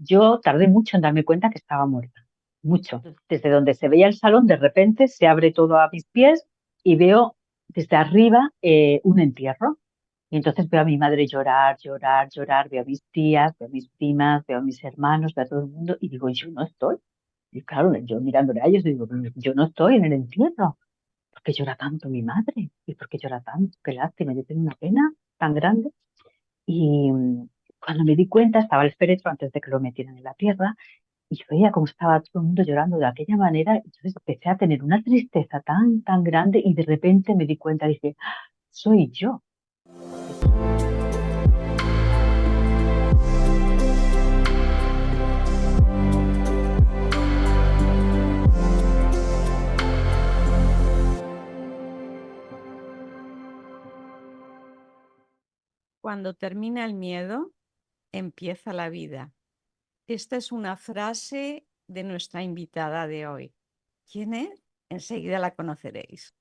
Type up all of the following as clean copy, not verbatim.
yo tardé mucho en darme cuenta que estaba muerta, mucho. Desde donde se veía el salón, de repente se abre todo a mis pies y veo desde arriba un entierro. Y entonces veo a mi madre llorar, llorar, llorar, veo a mis tías, veo a mis primas, veo a mis hermanos, veo a todo el mundo y digo, yo no estoy. Y claro, yo mirándole a ellos digo, "Pero yo no estoy en el entierro. ¿Por qué llora tanto mi madre? ¿Y por qué llora tanto? Qué lástima, yo tengo una pena tan grande. Y cuando me di cuenta, estaba el féretro antes de que lo metieran en la tierra y yo veía cómo estaba todo el mundo llorando de aquella manera. Entonces empecé a tener una tristeza tan, tan grande y de repente me di cuenta, dije, "Ah, soy yo. Cuando termina el miedo, empieza la vida. Esta es una frase de nuestra invitada de hoy. ¿Quién es? Enseguida la conoceréis.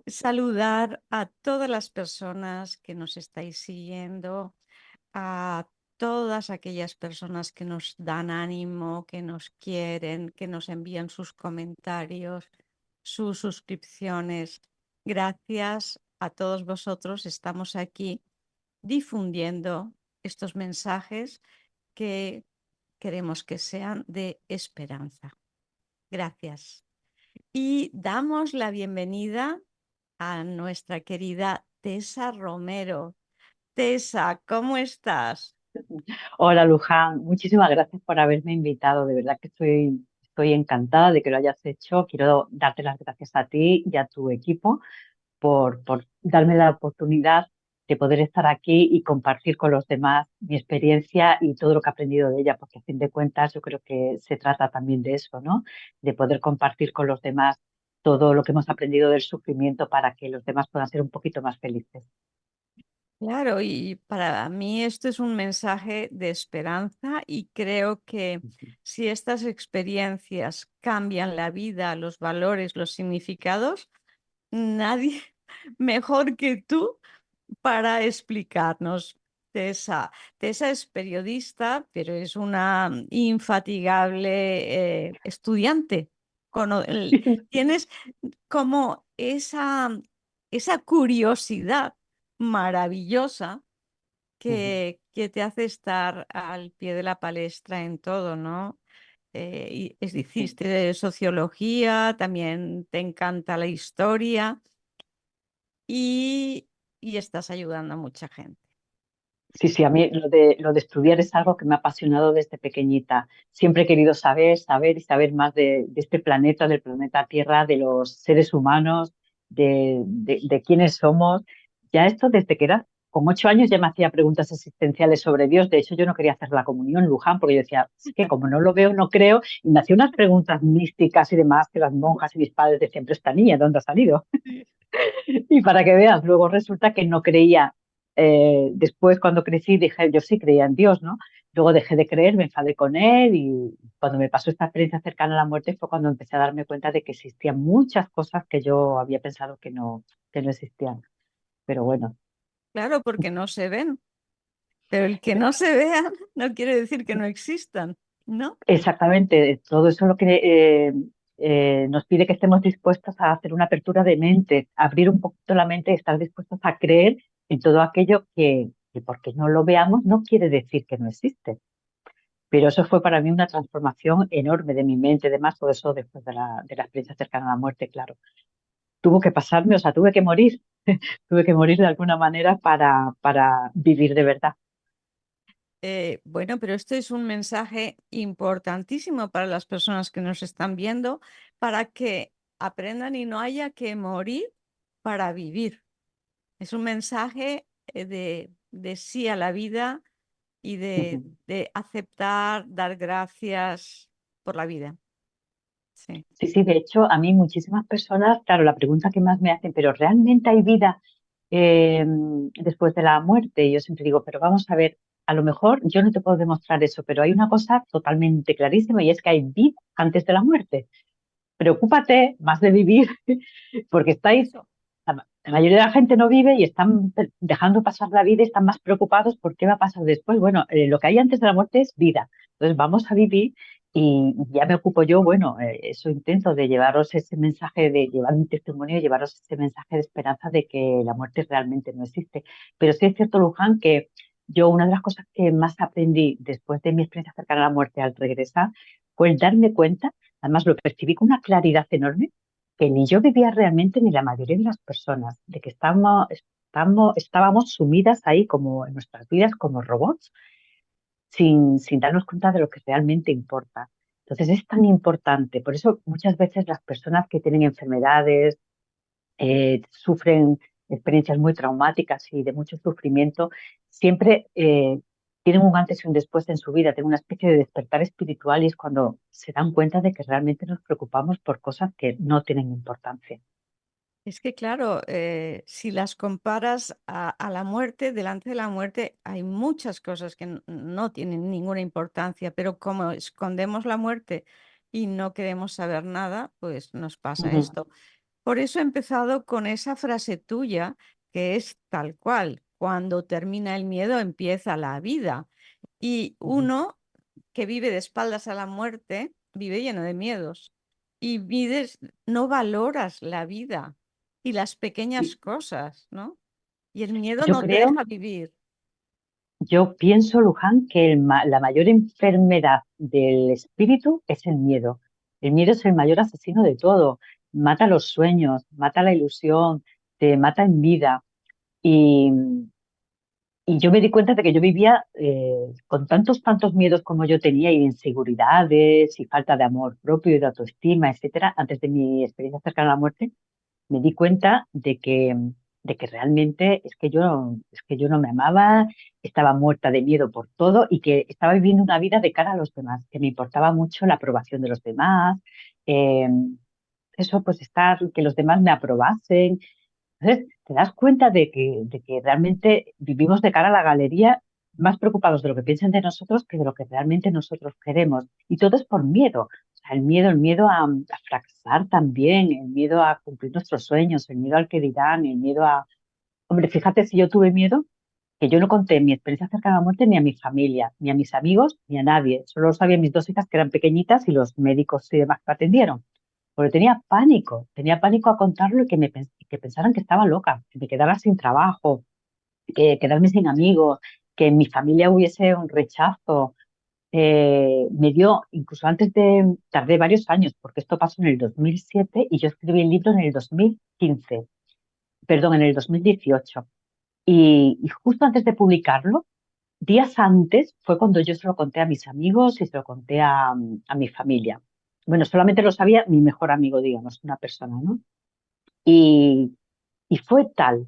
Saludar a todas las personas que nos estáis siguiendo, a todas aquellas personas que nos dan ánimo, que nos quieren, que nos envían sus comentarios, sus suscripciones. Gracias a todos vosotros. Estamos aquí difundiendo estos mensajes que queremos que sean de esperanza. Gracias. Y damos la bienvenida a nuestra querida Tessa Romero. Tessa, ¿cómo estás? Hola Luján, muchísimas gracias por haberme invitado. De verdad que estoy encantada de que lo hayas hecho. Quiero darte las gracias a ti y a tu equipo por darme la oportunidad de poder estar aquí y compartir con los demás mi experiencia y todo lo que he aprendido de ella, porque a fin de cuentas yo creo que se trata también de eso, ¿no? De poder compartir con los demás todo lo que hemos aprendido del sufrimiento para que los demás puedan ser un poquito más felices. Claro, y para mí esto es un mensaje de esperanza y creo que si estas experiencias cambian la vida, los valores, los significados, nadie mejor que tú para explicarnos. Tessa. Tessa es periodista, pero es una infatigable estudiante. Tienes como esa curiosidad maravillosa que te hace estar al pie de la palestra en todo, ¿no? Y Sí. hiciste sociología, también te encanta la historia y, y estás ayudando a mucha gente. Sí, sí, a mí lo de estudiar es algo que me ha apasionado desde pequeñita. Siempre he querido saber, saber y saber más de este planeta, del planeta Tierra, de los seres humanos, de quiénes somos. Ya esto desde que era con 8 años ya me hacía preguntas existenciales sobre Dios. De hecho, yo no quería hacer la comunión en Luján porque yo decía, es que como no lo veo, no creo. Y me hacía unas preguntas místicas y demás que las monjas y mis padres decían, pero esta niña, ¿dónde ha salido? Y para que veas, luego resulta que no creía. Después, cuando crecí, dije, yo sí creía en Dios, ¿no? Luego dejé de creer, me enfadé con él y cuando me pasó esta experiencia cercana a la muerte fue cuando empecé a darme cuenta de que existían muchas cosas que yo había pensado que no existían. Pero bueno, Claro, porque no se ven, pero el que no se vean no quiere decir que no existan, ¿no? exactamente, todo eso es lo que nos pide que estemos dispuestos a hacer una apertura de mente, abrir un poquito la mente y estar dispuestos a creer en todo aquello que porque no lo veamos no quiere decir que no existe. Pero eso fue para mí una transformación enorme de mi mente, además, todo eso después de la experiencia cercana a la muerte, claro. Tuvo que pasarme, o sea, tuve que morir, tuve que morir de alguna manera para vivir de verdad. Bueno, pero esto es un mensaje importantísimo para las personas que nos están viendo, para que aprendan y no haya que morir para vivir. Es un mensaje de sí a la vida y de aceptar, dar gracias por la vida. Sí. Sí, sí, de hecho, a mí muchísimas personas, claro, la pregunta que más me hacen, pero ¿realmente hay vida después de la muerte? Y yo siempre digo, pero vamos a ver, a lo mejor yo no te puedo demostrar eso, pero hay una cosa totalmente clarísima y es que hay vida antes de la muerte. Preocúpate más de vivir, porque Eso. la mayoría de la gente no vive y están dejando pasar la vida y están más preocupados por qué va a pasar después. Bueno, lo que hay antes de la muerte es vida. Entonces vamos a vivir y ya me ocupo yo, bueno, eso intento de llevaros ese mensaje, de llevar un testimonio, llevaros ese mensaje de esperanza de que la muerte realmente no existe. Pero sí es cierto, Luján, que yo una de las cosas que más aprendí después de mi experiencia cercana a la muerte al regresar fue el darme cuenta, además lo percibí con una claridad enorme, que ni yo vivía realmente ni la mayoría de las personas, de que estábamos sumidas ahí como en nuestras vidas como robots sin darnos cuenta de lo que realmente importa. Entonces es tan importante, por eso muchas veces las personas que tienen enfermedades, sufren experiencias muy traumáticas y de mucho sufrimiento, siempre tienen un antes y un después en su vida, tienen una especie de despertar espiritual y es cuando se dan cuenta de que realmente nos preocupamos por cosas que no tienen importancia. Es que claro, si las comparas a la muerte, delante de la muerte hay muchas cosas que no tienen ninguna importancia, pero como escondemos la muerte y no queremos saber nada, pues nos pasa Ujú, esto. Por eso he empezado con esa frase tuya, que es tal cual, cuando termina el miedo empieza la vida. Y ujú. uno que vive de espaldas a la muerte vive lleno de miedos y vives, no valoras la vida y las pequeñas Y cosas, ¿no? Y el miedo yo no te creo deja vivir. Yo pienso, Luján, que la mayor enfermedad del espíritu es el miedo. El miedo es el mayor asesino de todo. Mata los sueños, mata la ilusión, te mata en vida. Y, y yo me di cuenta de que yo vivía con tantos miedos como yo tenía y inseguridades y falta de amor propio y de autoestima, etcétera, antes de mi experiencia cercana a la muerte me di cuenta de que realmente es que yo no me amaba, estaba muerta de miedo por todo y que estaba viviendo una vida de cara a los demás, que me importaba mucho la aprobación de los demás, eh, eso, pues que los demás me aprobasen. Entonces, te das cuenta de que realmente vivimos de cara a la galería más preocupados de lo que piensen de nosotros que de lo que realmente nosotros queremos. Y todo es por miedo. O sea, el miedo a fracasar también, el miedo a cumplir nuestros sueños, el miedo al que dirán, el miedo a... Hombre, fíjate si yo tuve miedo, que yo no conté mi experiencia cercana a la muerte ni a mi familia, ni a mis amigos, ni a nadie. Solo lo sabían mis dos hijas que eran pequeñitas y los médicos y demás que atendieron. Porque tenía pánico a contarlo y que pensaran que estaba loca, que me quedara sin trabajo, que quedarme sin amigos, que en mi familia hubiese un rechazo. Incluso tardé varios años, porque esto pasó en el 2007 y yo escribí el libro en el 2015, perdón, en el 2018. Y justo antes de publicarlo, días antes fue cuando yo se lo conté a mis amigos y se lo conté a mi familia. Bueno, solamente lo sabía mi mejor amigo, digamos, una persona, ¿no? Y, y fue tal,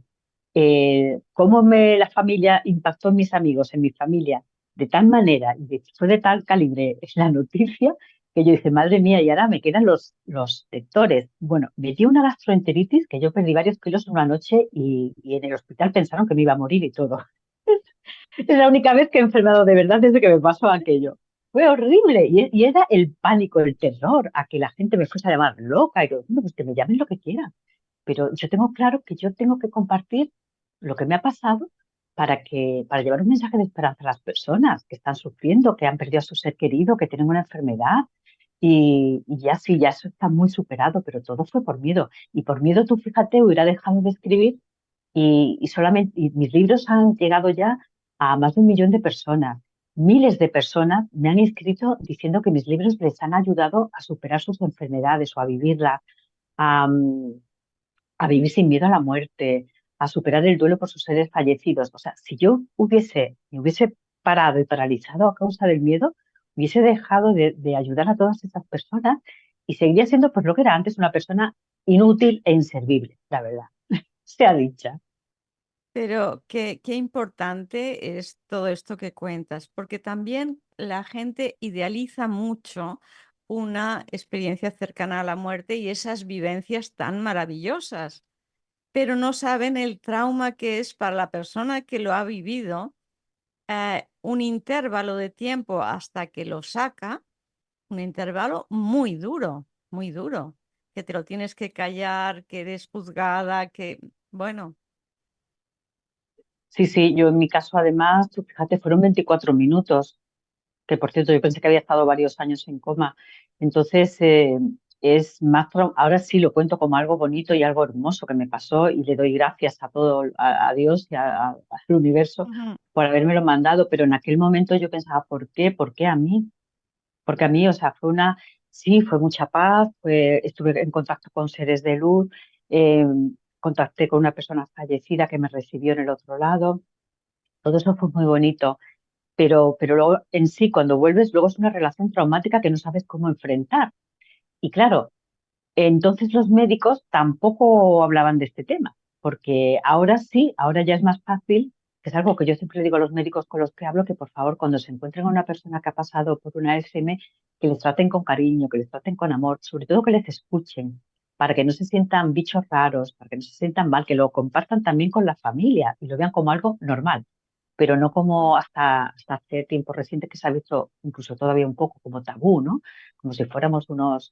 cómo la familia impactó en mis amigos, en mi familia, de tal manera, fue de tal calibre es la noticia, que yo dije, madre mía, y ahora me quedan los lectores. Bueno, me dio una gastroenteritis que yo perdí varios kilos en una noche y en el hospital pensaron que me iba a morir y todo. Es la única vez que he enfermado de verdad desde que me pasó aquello. Fue horrible y era el pánico, el terror a que la gente me fuese a llamar loca y todo. Bueno, pues que me llamen lo que quieran. Pero yo tengo claro que yo tengo que compartir lo que me ha pasado para llevar un mensaje de esperanza a las personas que están sufriendo, que han perdido a su ser querido, que tienen una enfermedad. Y ya sí, ya eso está muy superado, pero todo fue por miedo. Y por miedo, tú fíjate, hubiera dejado de escribir y mis libros han llegado ya a más de 1 millón de personas. Miles de personas me han escrito diciendo que mis libros les han ayudado a superar sus enfermedades o a vivirlas, a, a vivir sin miedo a la muerte, a superar el duelo por sus seres fallecidos. O sea, si yo me hubiese parado y paralizado a causa del miedo, hubiese dejado de ayudar a todas esas personas y seguiría siendo pues lo que era antes, una persona inútil e inservible, la verdad. Sea dicha. Pero qué importante es todo esto que cuentas, porque también la gente idealiza mucho una experiencia cercana a la muerte y esas vivencias tan maravillosas, pero no saben el trauma que es para la persona que lo ha vivido, un intervalo de tiempo hasta que lo saca, un intervalo muy duro, que te lo tienes que callar, que eres juzgada, que, bueno. Sí, sí, yo en mi caso además, tú fíjate, fueron 24 minutos. que por cierto yo pensé que había estado varios años en coma. Entonces, es más, ahora sí lo cuento como algo bonito y algo hermoso que me pasó y le doy gracias a todo, a Dios y al universo Ujú. por habérmelo mandado, pero en aquel momento yo pensaba, ¿por qué? ¿Por qué a mí? Porque a mí, o sea, sí, fue mucha paz, estuve en contacto con seres de luz, eh, contacté con una persona fallecida que me recibió en el otro lado, todo eso fue muy bonito, pero luego en sí, cuando vuelves, luego es una relación traumática que no sabes cómo enfrentar. Y claro, entonces los médicos tampoco hablaban de este tema, porque ahora sí, ahora ya es más fácil, que es algo que yo siempre le digo a los médicos con los que hablo, que por favor cuando se encuentren a una persona que ha pasado por una SM, que les traten con cariño, que les traten con amor, sobre todo que les escuchen, para que no se sientan bichos raros, para que no se sientan mal, que lo compartan también con la familia y lo vean como algo normal, pero no como hasta hace tiempo reciente que se ha visto incluso todavía un poco como tabú, ¿no? Como si fuéramos unas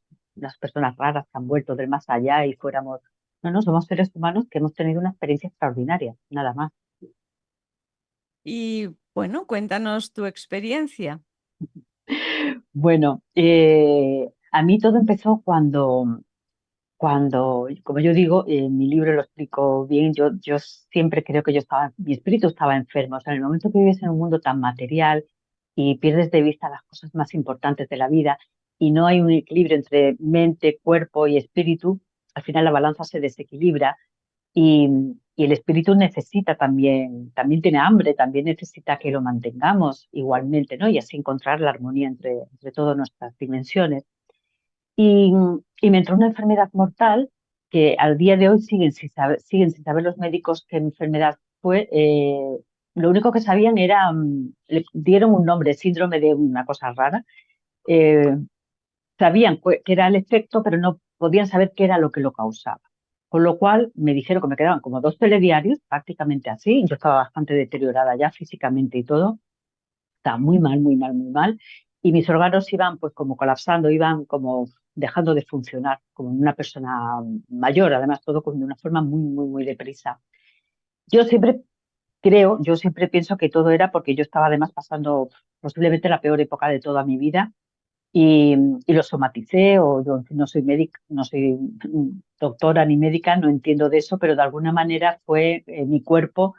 personas raras que han vuelto del más allá y fuéramos... No, no, somos seres humanos que hemos tenido una experiencia extraordinaria, nada más. Y bueno, cuéntanos tu experiencia. Bueno, a mí todo empezó como yo digo, en mi libro lo explico bien, yo siempre creo que mi espíritu estaba enfermo. O sea, en el momento que vives en un mundo tan material y pierdes de vista las cosas más importantes de la vida y no hay un equilibrio entre mente, cuerpo y espíritu, al final la balanza se desequilibra y, y el espíritu necesita también tiene hambre, también necesita que lo mantengamos igualmente, ¿no? Y así encontrar la armonía entre todas nuestras dimensiones. Y, y me entró una enfermedad mortal que al día de hoy siguen sin saber los médicos qué enfermedad fue. Lo único que sabían era, le dieron un nombre, síndrome de una cosa rara. Eh, Sabían que era el efecto, pero no podían saber qué era lo que lo causaba. Con lo cual me dijeron que me quedaban como 2 telediarios, prácticamente así. Yo estaba bastante deteriorada ya físicamente y todo. Estaba muy mal, muy mal, muy mal. Y mis órganos iban pues como colapsando, iban como dejando de funcionar, como una persona mayor, además todo de una forma muy, muy, muy deprisa. Yo siempre yo siempre pienso que todo era porque yo estaba además pasando posiblemente la peor época de toda mi vida y, y lo somaticé, o yo en fin, no soy médica, no soy doctora ni médica, no entiendo de eso, pero de alguna manera fue mi cuerpo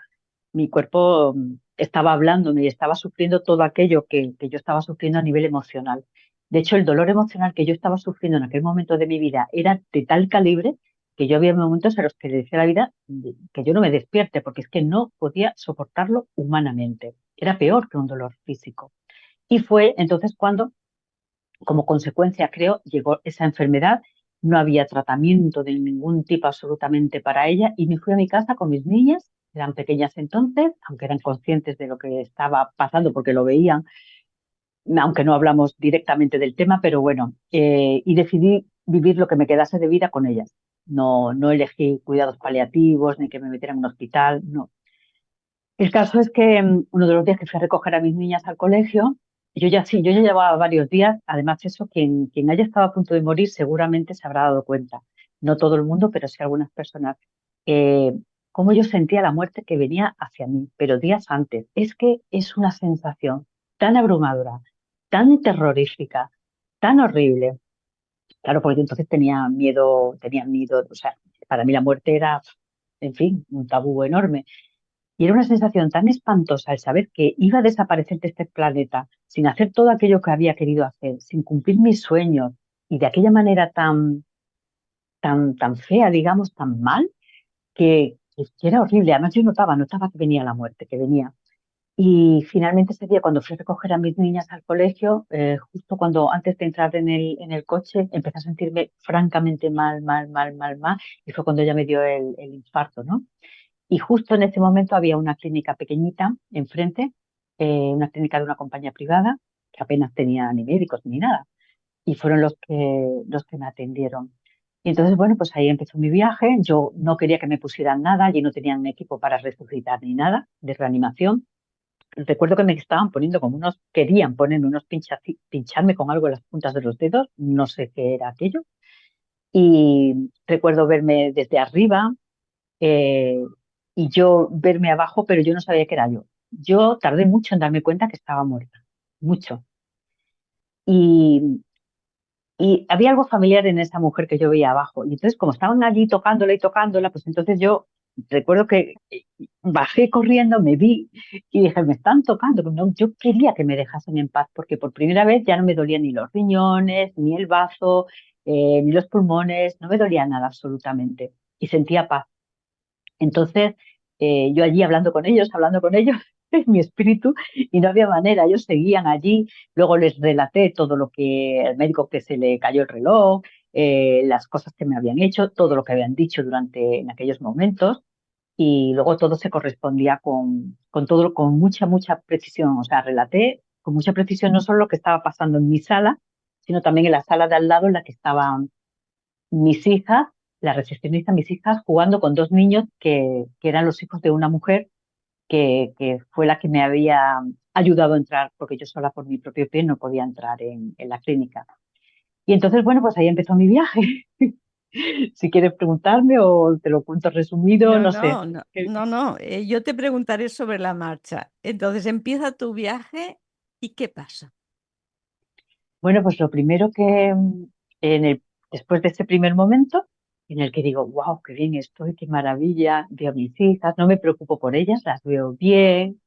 estaba hablándome y estaba sufriendo todo aquello que yo estaba sufriendo a nivel emocional. De hecho, el dolor emocional que yo estaba sufriendo en aquel momento de mi vida era de tal calibre que yo había momentos en los que le decía a la vida que yo no me despierte, porque es que no podía soportarlo humanamente. Era peor que un dolor físico. Y fue entonces cuando, como consecuencia, creo, llegó esa enfermedad. No había tratamiento de ningún tipo absolutamente para ella y me fui a mi casa con mis niñas, eran pequeñas entonces, aunque eran conscientes de lo que estaba pasando porque lo veían, aunque no hablamos directamente del tema, pero bueno, y decidí vivir lo que me quedase de vida con ellas. No, no elegí cuidados paliativos ni que me metieran en un hospital, no. El caso es que uno de los días que fui a recoger a mis niñas al colegio, yo ya llevaba varios días, además eso, quien haya estado a punto de morir seguramente se habrá dado cuenta. No todo el mundo, pero sí algunas personas. eh, Cómo yo sentía la muerte que venía hacia mí, pero días antes. Es que es una sensación tan abrumadora, tan terrorífica, tan horrible. Claro, porque yo entonces tenía miedo, o sea, para mí la muerte era, en fin, un tabú enorme. Y era una sensación tan espantosa el saber que iba a desaparecer de este planeta sin hacer todo aquello que había querido hacer, sin cumplir mis sueños y de aquella manera tan fea, digamos, tan mal, que era horrible. Además, yo notaba que venía la muerte, que venía. Y finalmente ese día, cuando fui a recoger a mis niñas al colegio, justo cuando antes de entrar en el coche, empecé a sentirme francamente mal, mal, mal, mal, mal, y fue cuando ya me dio el infarto, ¿no? Y justo en ese momento había una clínica pequeñita enfrente, una clínica de una compañía privada, que apenas tenía ni médicos ni nada. Y fueron los que me atendieron. Y entonces, bueno, pues ahí empezó mi viaje. Yo no quería que me pusieran nada, allí no tenían equipo para resucitar ni nada de reanimación. Recuerdo que me estaban poniendo querían ponerme pincharme con algo en las puntas de los dedos, no sé qué era aquello. Y recuerdo verme desde arriba, eh, y yo verme abajo, pero yo no sabía que era yo. Yo tardé mucho en darme cuenta que estaba muerta, mucho. Y, y había algo familiar en esa mujer que yo veía abajo. Y entonces, como estaban allí tocándola y tocándola, pues entonces yo recuerdo que bajé corriendo, me vi y dije, me están tocando. No, yo quería que me dejasen en paz, porque por primera vez ya no me dolían ni los riñones, ni el bazo, ni los pulmones, no me dolía nada absolutamente. Y sentía paz. Entonces, yo allí hablando con ellos, en mi espíritu, y no había manera, ellos seguían allí. Luego les relaté todo lo que el médico, que se le cayó el reloj, las cosas que me habían hecho, todo lo que habían dicho durante en aquellos momentos, y luego todo se correspondía con todo, con mucha, mucha precisión. O sea, relaté con mucha precisión no solo lo que estaba pasando en mi sala, sino también en la sala de al lado, en la que estaban mis hijas, la recepcionista, mis hijas, jugando con dos niños que eran los hijos de una mujer que fue la que me había ayudado a entrar, porque yo sola por mi propio pie no podía entrar en la clínica. Y entonces, bueno, pues ahí empezó mi viaje. Si quieres preguntarme o te lo cuento resumido, No, no sé. no, no, no, no. Yo te preguntaré sobre la marcha. Entonces empieza tu viaje y ¿qué pasa? Bueno, pues lo primero que en el, después de ese primer momento, en el que digo, wow, qué bien estoy, qué maravilla, veo a mis hijas, no me preocupo por ellas, las veo bien,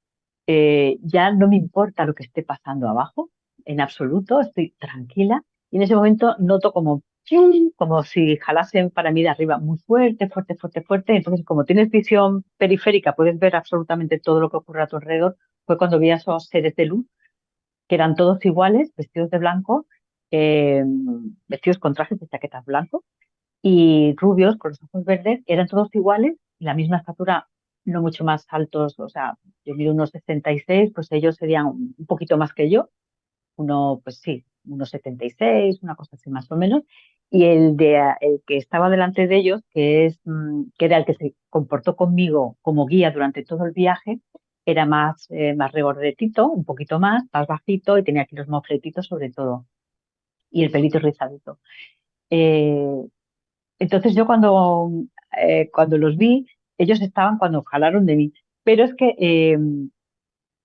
ya no me importa lo que esté pasando abajo, en absoluto, estoy tranquila. Y en ese momento noto como, ¡ching!, como si jalasen para mí de arriba muy fuerte, fuerte, fuerte, fuerte. Entonces, como tienes visión periférica, puedes ver absolutamente todo lo que ocurre a tu alrededor. Fue cuando vi a esos seres de luz, que eran todos iguales, vestidos de blanco, eh, vestidos con trajes de chaquetas blancos y rubios con los ojos verdes, eran todos iguales, la misma estatura, no mucho más altos. O sea, yo mido unos 66, pues ellos serían un poquito más que yo, uno, pues sí, unos 76, una cosa así más o menos. Y el que estaba delante de ellos, que era el que se comportó conmigo como guía durante todo el viaje, era más regordetito, un poquito más bajito, y tenía aquí los mofletitos sobre todo, y el pelito rizadito. Eh, entonces yo cuando los vi, ellos estaban cuando jalaron de mí. Pero es que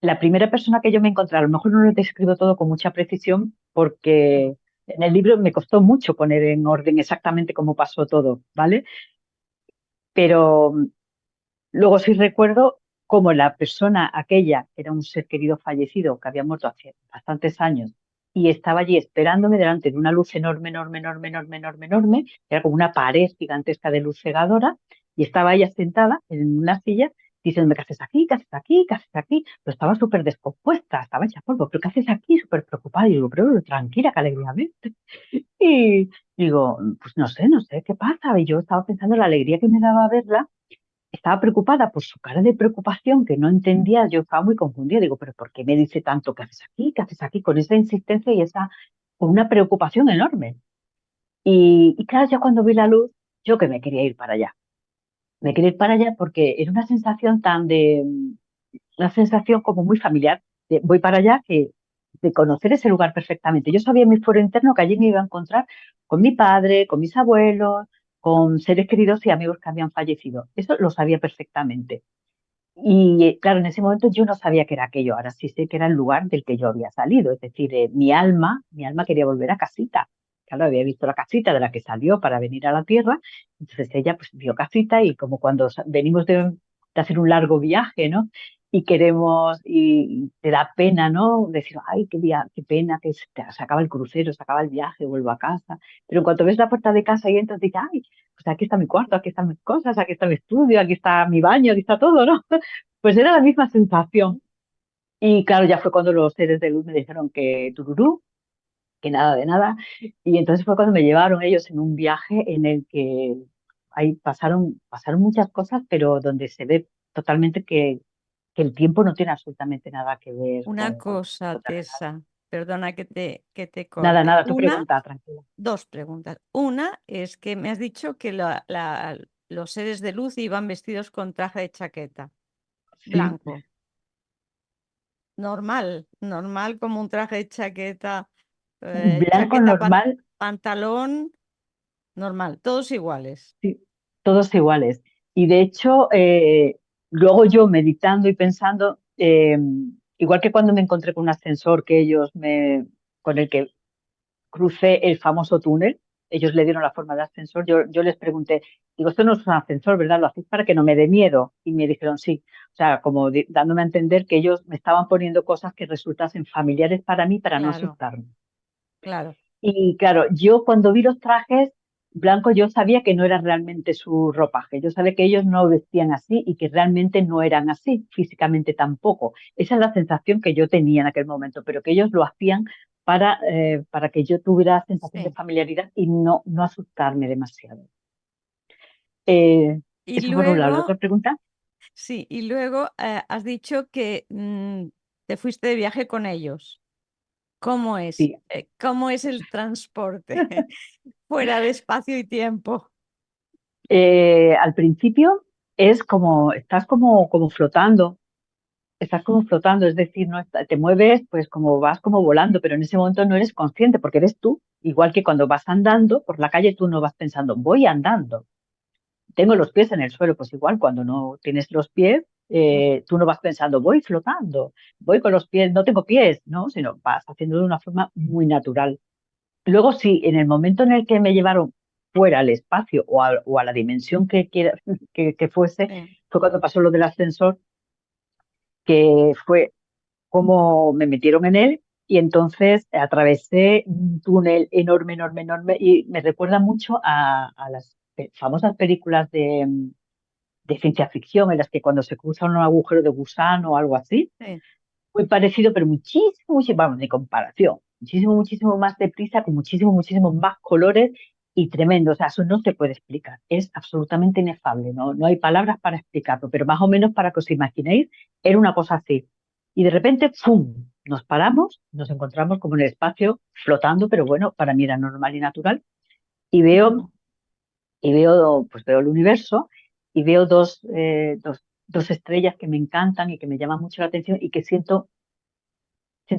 la primera persona que yo me encontré, a lo mejor no lo describo todo con mucha precisión, porque en el libro me costó mucho poner en orden exactamente cómo pasó todo, ¿vale? Pero luego sí recuerdo cómo la persona aquella, que era un ser querido fallecido, que había muerto hace bastantes años, y estaba allí esperándome delante de una luz enorme, enorme, enorme, enorme, enorme, enorme, que era como una pared gigantesca de luz cegadora, y estaba ella sentada en una silla diciéndome, ¿qué haces aquí? ¿Qué haces aquí? ¿Qué haces aquí? Pero estaba súper descompuesta, estaba hecha polvo, ¿pero qué haces aquí? Súper preocupada. Y digo, pero tranquila, que alegría ves. Y digo, pues no sé, ¿qué pasa? Y yo estaba pensando en la alegría que me daba verla. Estaba preocupada por su cara de preocupación, que no entendía. Yo estaba muy confundida. Digo, pero ¿por qué me dice tanto? ¿Qué haces aquí? ¿Qué haces aquí? Con esa insistencia y con una preocupación enorme. Y claro, ya cuando vi la luz, yo que me quería ir para allá. Me quería ir para allá porque era una sensación como muy familiar. Voy para allá, de conocer ese lugar perfectamente. Yo sabía en mi foro interno que allí me iba a encontrar con mi padre, con mis abuelos, con seres queridos y amigos que habían fallecido. Eso lo sabía perfectamente. Y claro, en ese momento yo no sabía que era aquello. Ahora sí sé que era el lugar del que yo había salido. Es decir, mi alma quería volver a casita. Claro, había visto la casita de la que salió para venir a la Tierra. Entonces ella pues vio casita, y como cuando venimos de hacer un largo viaje, ¿no? Y y te da pena, ¿no? Decir, ay, qué pena, que se acaba el crucero, se acaba el viaje, vuelvo a casa. Pero en cuanto ves la puerta de casa y entras, dices, ay, pues aquí está mi cuarto, aquí están mis cosas, aquí está mi estudio, aquí está mi baño, aquí está todo, ¿no? Pues era la misma sensación. Y claro, ya fue cuando los seres de luz me dijeron que tururú, que nada de nada. Y entonces fue cuando me llevaron ellos en un viaje en el que ahí pasaron muchas cosas, pero donde se ve totalmente que el tiempo no tiene absolutamente nada que ver Una con cosa, lo terrenal. Tessa, perdona que te Nada, corte. nada, tu Una, pregunta, tranquila. dos preguntas. Una es que me has dicho que los seres de luz iban vestidos con traje de chaqueta, Sí, blanco. Normal, normal como un traje de chaqueta, blanco chaqueta, normal. pantalón, normal, todos iguales. Sí, todos iguales. Y de hecho, luego yo meditando y pensando, igual que cuando me encontré con un ascensor con el que crucé el famoso túnel. Ellos le dieron la forma de ascensor. Yo les pregunté, digo, esto no es un ascensor, ¿verdad? Lo hacéis para que no me dé miedo. Y me dijeron sí. O sea, como dándome a entender que ellos me estaban poniendo cosas que resultasen familiares para mí para no Claro, asustarme. claro, Y claro, yo cuando vi los trajes blancos, yo sabía que no era realmente su ropaje. Yo sabía que ellos no vestían así y que realmente no eran así, físicamente tampoco. Esa es la sensación que yo tenía en aquel momento, pero que ellos lo hacían para que yo tuviera sensación de sí. familiaridad y no asustarme demasiado. Eh, Y Eso por un lado. ¿La luego, otra pregunta? sí, y luego has dicho que te fuiste de viaje con ellos. ¿Cómo es? Sí. ¿Cómo es el transporte fuera de espacio y tiempo? Al principio es como, estás como flotando. Estás como flotando, es decir, no te mueves pues como vas como volando, pero en ese momento no eres consciente porque eres tú. Igual que cuando vas andando por la calle, tú no vas pensando, voy andando. Tengo los pies en el suelo, pues igual cuando no tienes los pies, tú no vas pensando, voy flotando, voy con los pies, no tengo pies, ¿no? Sino vas haciendo de una forma muy natural. Luego sí, en el momento en el que me llevaron fuera al espacio o a la dimensión que fuese, Sí. fue cuando pasó lo del ascensor, que fue como me metieron en él y entonces atravesé un túnel enorme, enorme, enorme y me recuerda mucho a las famosas películas de ciencia ficción en las que cuando se cruza un agujero de gusano o algo así, Sí. muy parecido, pero muchísimo, muchísimo, vamos, de comparación, muchísimo, muchísimo más deprisa, con muchísimo, muchísimo más colores y tremendo. O sea, eso no se puede explicar, es absolutamente inefable, no hay palabras para explicarlo, pero más o menos para que os imaginéis, era una cosa así. Y de repente, ¡fum! Nos paramos, nos encontramos como en el espacio flotando, pero bueno, para mí era normal y natural. Y veo, Ujú. pues veo el universo y veo dos estrellas que me encantan y que me llaman mucho la atención y que siento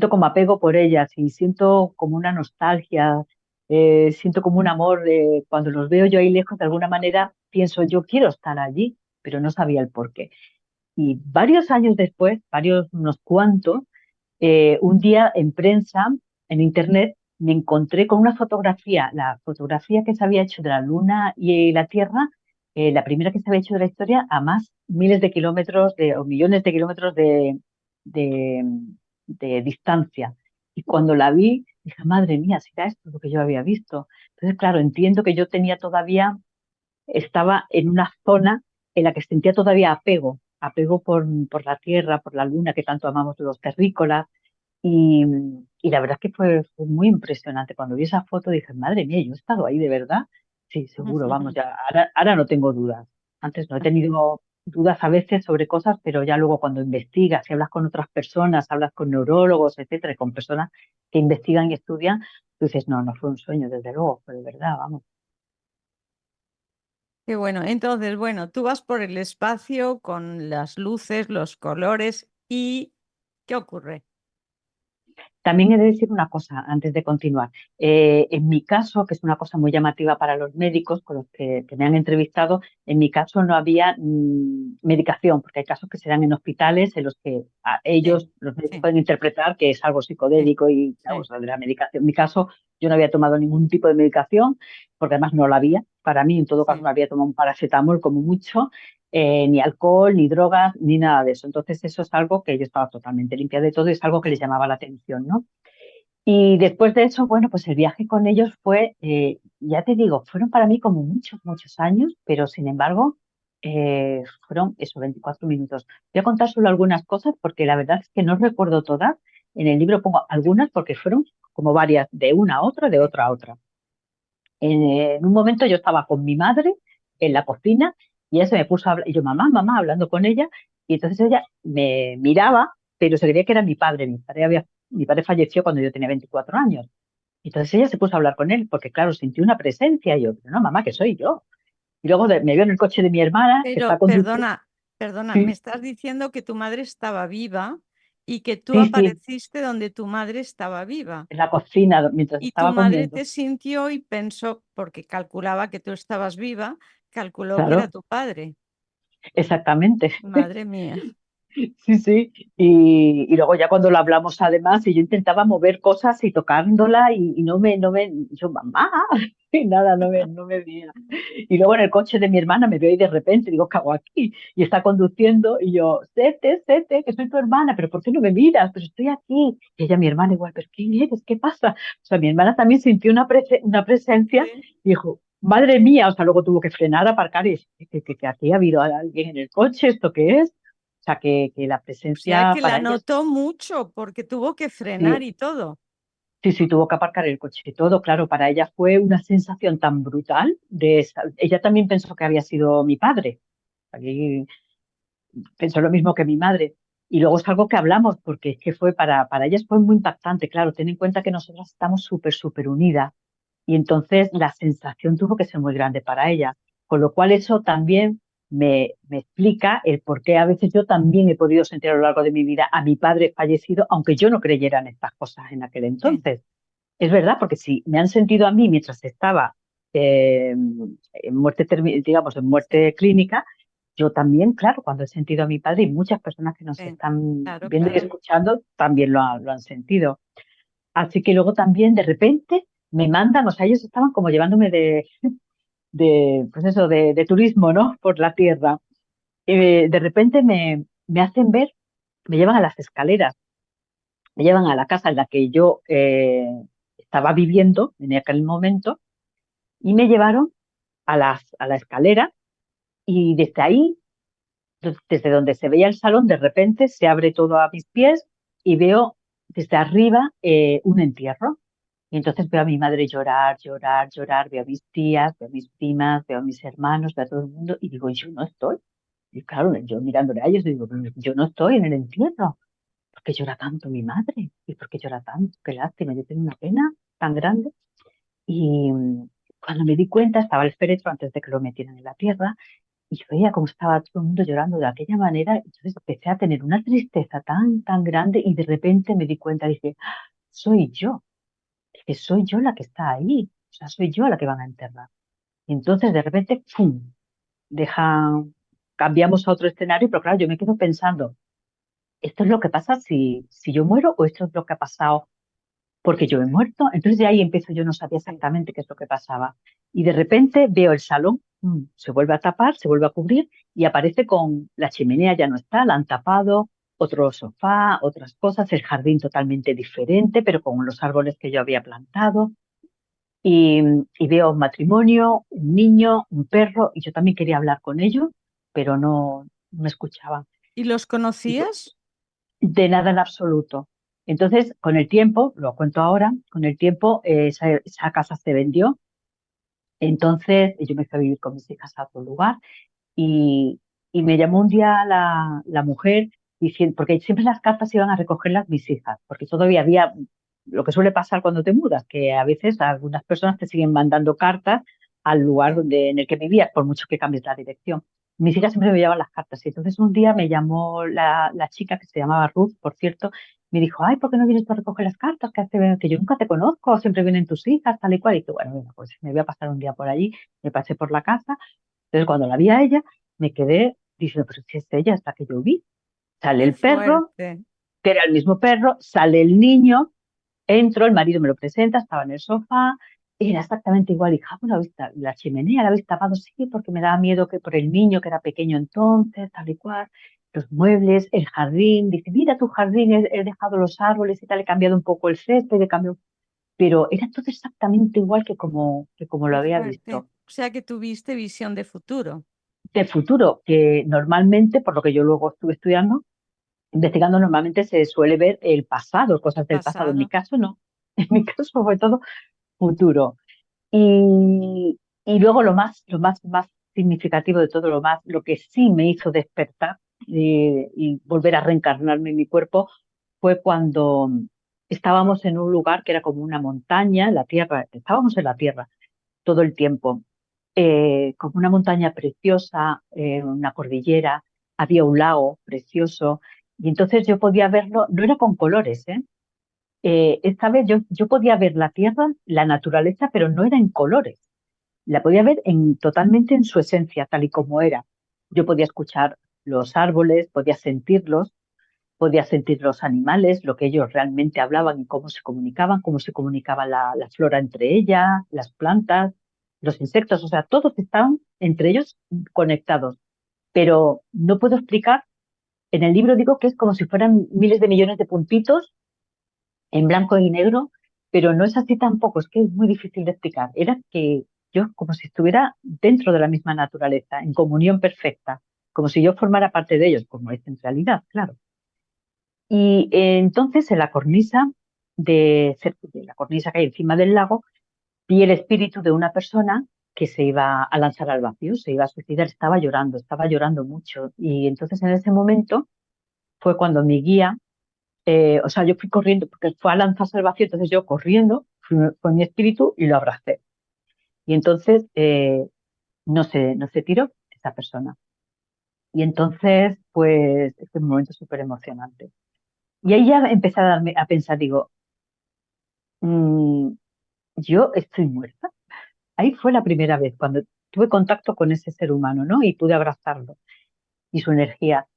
como apego por ellas y siento como una nostalgia, siento como un amor. Cuando los veo yo ahí lejos, de alguna manera pienso, yo quiero estar allí, pero no sabía el por qué. Y varios años después, unos cuantos, un día en prensa, en internet, me encontré con una fotografía, la fotografía que se había hecho de la Luna y la Tierra, la primera que se había hecho de la historia, a más miles de kilómetros o millones de kilómetros de, de distancia. Y cuando la vi, dije, madre mía, ¿será esto lo que yo había visto? Entonces, claro, entiendo que yo tenía todavía, estaba en una zona en la que sentía todavía apego por la Tierra, por la Luna, que tanto amamos los terrícolas y, y la verdad es que fue muy impresionante. Cuando vi esa foto dije, madre mía, yo he estado ahí de verdad. Sí, seguro, vamos, ya. Ahora no tengo dudas. Antes no he tenido dudas a veces sobre cosas, pero ya luego cuando investigas, y hablas con otras personas, hablas con neurólogos, etcétera, y con personas que investigan y estudian, tú dices, no fue un sueño, desde luego, fue de verdad, vamos. Qué bueno. Entonces, bueno, tú vas por el espacio con las luces, los colores y ¿qué ocurre? También he de decir una cosa antes de continuar. En mi caso, que es una cosa muy llamativa para los médicos con los que me han entrevistado, en mi caso no había medicación, porque hay casos que se dan en hospitales en los que Sí, ellos, los médicos, sí, pueden interpretar que es algo sí, psicodélico y sí, vamos, de la medicación. En mi caso, yo no había tomado ningún tipo de medicación, porque además no la había. Para mí, en todo caso, sí. me había tomado un paracetamol como mucho, ni alcohol, ni drogas, ni nada de eso. Entonces, eso es algo que yo estaba totalmente limpia de todo y es algo que les Sí. llamaba la atención, ¿no? Y después de eso, bueno, pues el viaje con ellos fue, ya te digo, fueron para mí como muchos, muchos años, pero sin embargo, fueron eso, 24 minutos. Voy a contar solo algunas cosas porque la verdad es que no recuerdo todas. En el libro pongo algunas porque fueron como varias, de una a otra, de Sí. otra a otra. En un momento yo estaba con mi madre en la cocina y ella se me puso a hablar, y yo, mamá, mamá, hablando con ella, y entonces ella me miraba, pero se creía que era mi padre. Mi padre falleció cuando yo tenía 24 años. Entonces ella se puso a hablar con él, porque claro, sentí una presencia, y yo, pero no, mamá, que soy yo. Y luego me vio en el coche de mi hermana, que está Pero conduciendo. perdona, me Sí, estás diciendo que tu madre estaba viva y que tú sí, sí, apareciste donde tu madre estaba viva. en la cocina, mientras Y tu estaba madre comiendo. te sintió y pensó, porque calculaba que tú estabas viva, calculó que era Claro, tu padre. exactamente. Madre mía. Sí, sí. Y luego ya cuando lo hablamos además, y yo intentaba mover cosas y tocándola y yo, mamá, y nada, no me veía. Y luego en el coche de mi hermana me veo y de repente digo, ¿qué hago aquí? Y está conduciendo y yo, Sete, que soy tu hermana, pero ¿por qué no me miras? Pero estoy aquí. Y ella, mi hermana, igual, ¿pero quién eres? ¿Qué pasa? O sea, mi hermana también sintió una presencia Sí. y dijo, madre mía, o sea, luego tuvo que frenar, aparcar y decir, que aquí ha habido alguien en el coche, ¿esto qué es? O sea, que la O sea presencia que la para ella, notó mucho porque tuvo que frenar sí, y todo. sí, sí, tuvo que aparcar el coche y todo, claro, para ella fue una sensación tan brutal ella también pensó que había sido mi padre, aquí pensó lo mismo que mi madre. Y luego es algo que hablamos, porque es que para ellas fue muy impactante, claro, ten en cuenta que nosotras estamos súper, súper unidas. Y entonces la sensación tuvo que ser muy grande para ella. Con lo cual eso también me explica el por qué a veces yo también he podido sentir a lo largo de mi vida a mi padre fallecido, aunque yo no creyera en estas cosas en aquel Sí, entonces. Es verdad, porque si me han sentido a mí mientras estaba en muerte, digamos, en sí, muerte clínica, yo también, claro, cuando he sentido a mi padre y muchas personas que nos sí. están Claro, viendo y claro. escuchando también lo han sentido. Así que luego también de repente me mandan, o sea, ellos estaban como llevándome pues eso, de turismo, ¿no? Por la tierra. De repente me hacen ver, me llevan a las escaleras, me llevan a la casa en la que yo estaba viviendo en aquel momento y me llevaron a la escalera y desde ahí, desde donde se veía el salón, de repente se abre todo a mis pies y veo desde arriba un entierro. Y entonces veo a mi madre llorar, llorar, llorar, veo a mis tías, veo a mis primas, veo a mis hermanos, veo a todo el mundo y digo, yo no estoy. Y claro, yo mirándole a ellos digo, "Pero yo no estoy en el entierro. ¿Por qué llora tanto mi madre? ¿Y por qué llora tanto? Qué lástima, yo tengo una pena tan grande". Y cuando me di cuenta, estaba el féretro antes de que lo metieran en la tierra y yo veía cómo estaba todo el mundo llorando de aquella manera. Entonces empecé a tener una tristeza tan, tan grande y de repente me di cuenta, dije, "Ah, soy yo, que soy yo la que está ahí, o sea, soy yo la que van a enterrar". Y entonces de repente, ¡pum!, deja, cambiamos a otro escenario, pero claro, yo me quedo pensando, ¿esto es lo que pasa si yo muero o esto es lo que ha pasado porque yo he muerto? Entonces de ahí empiezo, yo no sabía Sí. exactamente qué es lo que pasaba. Y de repente veo el salón, se vuelve a tapar, se vuelve a cubrir y aparece con la chimenea ya no está, la han tapado, otro sofá, otras cosas, el jardín totalmente diferente, pero con los árboles que yo había plantado. Y veo un matrimonio, un niño, un perro, y yo también quería hablar con ellos, pero no me escuchaban. ¿Y los Y conocías? de nada en absoluto. Entonces, con el tiempo, lo cuento ahora, con el tiempo esa casa se vendió. Entonces, yo me fui a vivir con mis hijas a otro lugar y, y me llamó un día la mujer diciendo, porque siempre las cartas iban a recogerlas mis hijas, porque todavía había lo que suele pasar cuando te mudas, que a veces algunas personas te siguen mandando cartas al lugar Sí. en el que vivías, por mucho que cambies la dirección. Mis hijas siempre me llevaban las cartas y entonces un día me llamó la chica que se llamaba Ruth, por cierto, me dijo, ay, ¿por qué no vienes tú a recoger las cartas? Que yo nunca te conozco, siempre vienen tus hijas, tal y cual. Y tú, bueno, venga, pues me voy a pasar un día por allí, me pasé por la casa. Entonces, cuando la vi a ella, me quedé diciendo, pero si es ella, es la que yo vi. Sale Qué el perro, fuerte. que era el mismo perro, sale el niño, entro, el marido me lo presenta, estaba en el sofá, era exactamente igual. Y dije, ah, pues la chimenea la habéis tapado, sí, porque me daba miedo que por el niño, que era pequeño entonces, tal y cual. Los muebles, el jardín, dice, mira tu jardín, he dejado los árboles y tal, he cambiado un poco el césped, he cambiado, pero era todo exactamente igual que como lo Qué había fuerte. visto. O sea que tuviste visión de futuro. De futuro, que normalmente, por lo que yo luego estuve estudiando, investigando, normalmente se suele ver el pasado, El cosas del pasado. En mi pasado. caso, no. En mi caso fue todo futuro. Y luego lo más significativo de todo, lo que sí me hizo despertar y volver a reencarnarme en mi cuerpo fue cuando estábamos en un lugar que era como una montaña, la tierra, estábamos en la tierra todo el tiempo, como una montaña preciosa, una cordillera, había un lago precioso, y entonces yo podía verlo, no era con colores, ¿eh? Esta vez yo podía ver la tierra, la naturaleza, pero no era en colores. La podía ver totalmente en su esencia, tal y como era. Yo podía escuchar. los árboles, podía sentir los animales, lo que ellos realmente hablaban y cómo se comunicaba la flora entre ellas, las plantas, los insectos, o sea, todos estaban entre ellos conectados. Pero no puedo explicar, en el libro digo que es como si fueran miles de millones de puntitos en blanco y negro, pero no es así tampoco, es que es muy difícil de explicar. Era que yo como si estuviera dentro de la misma naturaleza, en comunión perfecta, como si yo formara parte de ellos, como es en realidad, claro. Y entonces en la cornisa de la cornisa que hay encima del lago, vi el espíritu de una persona que se iba a lanzar al vacío, se iba a suicidar, estaba llorando mucho. Y entonces en ese momento fue cuando mi guía, o sea, yo fui corriendo, porque fue a lanzarse al vacío, entonces yo corriendo, fue mi espíritu y lo abracé. Y entonces no se tiró esa persona. Y entonces, pues, es un momento súper emocionante. Y ahí ya empecé a pensar, digo, mm, yo estoy muerta. Ahí fue la primera vez cuando tuve contacto con ese ser humano, ¿no? Y pude abrazarlo. Y su energía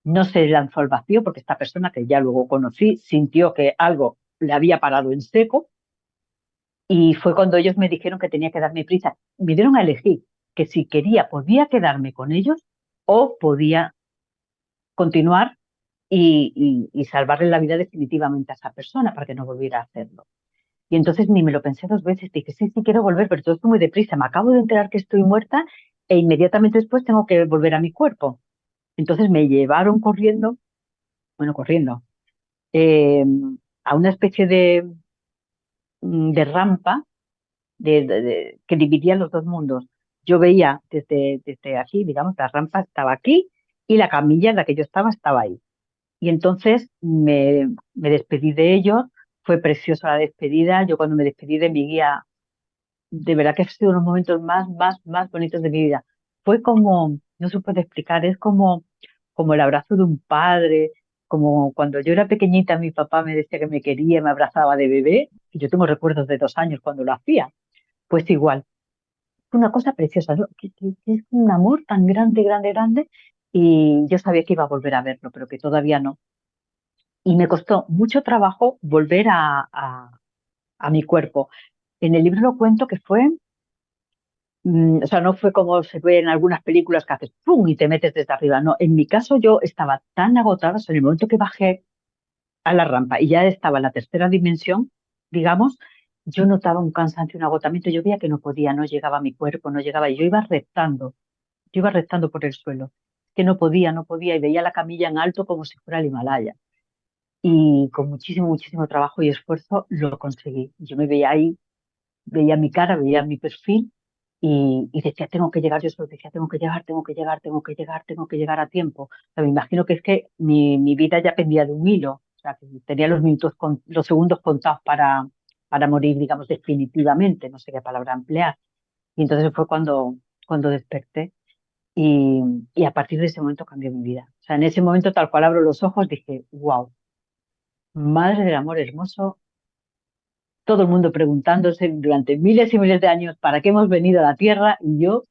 no se lanzó al vacío porque esta persona que ya luego conocí sintió que algo le había parado en seco y fue cuando ellos me dijeron que tenía que darme prisa. Me dieron a elegir que si quería podía quedarme con ellos o podía continuar y salvarle la vida definitivamente a esa persona para que no volviera a hacerlo. Y entonces ni me lo pensé dos veces, dije, sí, sí, quiero volver, pero todo esto muy deprisa. Me acabo de enterar que estoy muerta e inmediatamente después tengo que volver a mi cuerpo. Entonces me llevaron corriendo, bueno, corriendo, eh, a una especie de rampa que dividía los dos mundos. Yo veía desde aquí, digamos, la rampa estaba aquí y la camilla en la que yo estaba ahí. Y entonces me despedí de ellos, fue preciosa la despedida. Yo cuando me despedí de mi guía, de verdad que ha sido unos momentos más bonitos de mi vida. Fue como, no se puede explicar, es como el abrazo de un padre, como cuando yo era pequeñita, mi papá me decía que me quería, me abrazaba de bebé, y yo tengo recuerdos de 2 años cuando lo hacía. Pues igual, fue una cosa preciosa, ¿no? Que es un amor tan grande, grande, grande, y yo sabía que iba a volver a verlo, pero que todavía no. Y me costó mucho trabajo volver a mi cuerpo. En el libro lo cuento que fue. O sea, no fue como se ve en algunas películas que haces ¡pum! Y te metes desde arriba. No, en mi caso yo estaba tan agotada, o sea, en el momento que bajé a la rampa y ya estaba en la tercera dimensión, digamos, yo notaba un cansancio, un agotamiento. Yo veía que no podía, no llegaba a mi cuerpo, no llegaba. Y yo iba reptando por el suelo. Que no podía, no podía. Y veía la camilla en alto como si fuera el Himalaya. Y con muchísimo, muchísimo trabajo y esfuerzo lo conseguí. Yo me veía ahí, veía mi cara, veía mi perfil y decía, tengo que llegar, yo solo decía, tengo que llegar, tengo que llegar, tengo que llegar, tengo que llegar a tiempo. O sea, me imagino que es que mi vida ya pendía de un hilo, o sea, que tenía los minutos, los segundos contados para morir, digamos, definitivamente, no sé qué palabra emplear. Y entonces fue cuando desperté y, y a partir de ese momento cambió mi vida. O sea, en ese momento, tal cual abro los ojos, dije, wow, madre del amor hermoso, todo el mundo preguntándose durante miles y miles de años para qué hemos venido a la Tierra y yo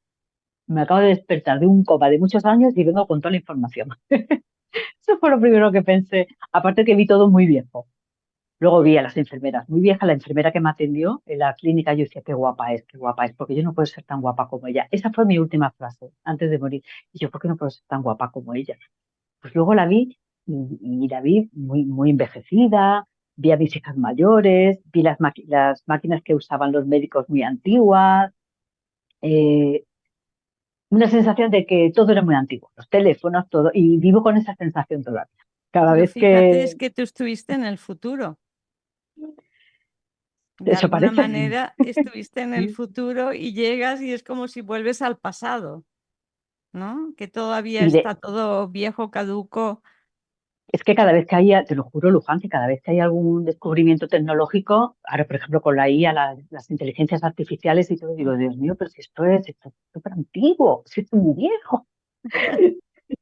me acabo de despertar de un coma de muchos años y vengo con toda la información. Eso fue lo primero que pensé, aparte que vi todo muy viejo. Luego vi a las enfermeras, muy vieja, la enfermera que me atendió en la clínica, yo decía, qué guapa es, porque yo no puedo ser tan guapa como ella. Esa fue mi última frase antes de morir. Y yo, ¿por qué no puedo ser tan guapa como ella? Pues luego la vi y la vi muy envejecida, vi a mis hijas mayores, vi las máquinas que usaban los médicos muy antiguas, eh, una sensación de que todo era muy antiguo, los teléfonos, todo, y vivo con esa sensación todavía. Cada Pero vez fíjate, es que que tú estuviste en el futuro. De eso alguna parece, manera estuviste en el sí, futuro y llegas y es como si vuelves al pasado, ¿no? Que todavía y está todo viejo, caduco. es que cada vez que haya, te lo juro, Luján, que cada vez que hay algún descubrimiento tecnológico, ahora por ejemplo con la IA, las inteligencias artificiales y todo, digo, Dios mío, pero si esto es súper antiguo, si esto es muy viejo.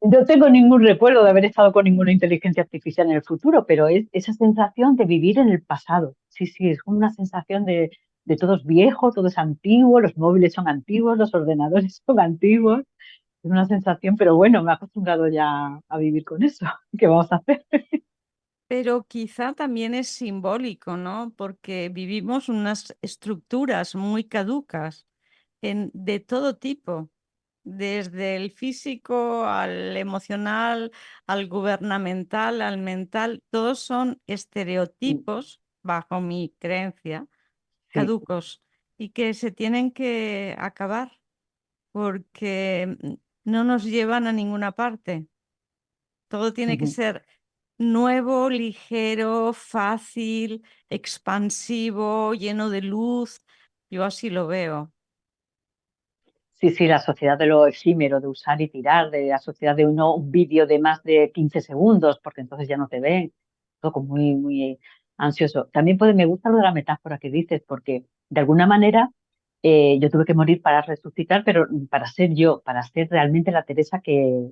No tengo ningún recuerdo de haber estado con ninguna inteligencia artificial en el futuro, pero es esa sensación de vivir en el pasado. Sí, sí, es como una sensación de todo es viejo, todo es antiguo, los móviles son antiguos, los ordenadores son antiguos. Es una sensación, pero bueno, me he acostumbrado ya a vivir con eso. ¿Qué vamos a hacer? Pero quizá también es simbólico, ¿no? Porque vivimos unas estructuras muy caducas de todo tipo, desde el físico al emocional, al gubernamental, al mental, todos son estereotipos, bajo mi creencia, Sí. caducos y que se tienen que acabar porque no nos llevan a ninguna parte. Todo tiene que Ujú. ser nuevo, ligero, fácil, expansivo, lleno de luz. Yo así lo veo. Sí, sí, la sociedad de lo efímero, de usar y tirar, de la sociedad de un vídeo de más de 15 segundos, porque entonces ya no te ven. Todo como muy, muy ansioso. También me gusta lo de la metáfora que dices, porque de alguna manera yo tuve que morir para resucitar, pero para ser yo, para ser realmente la Teresa que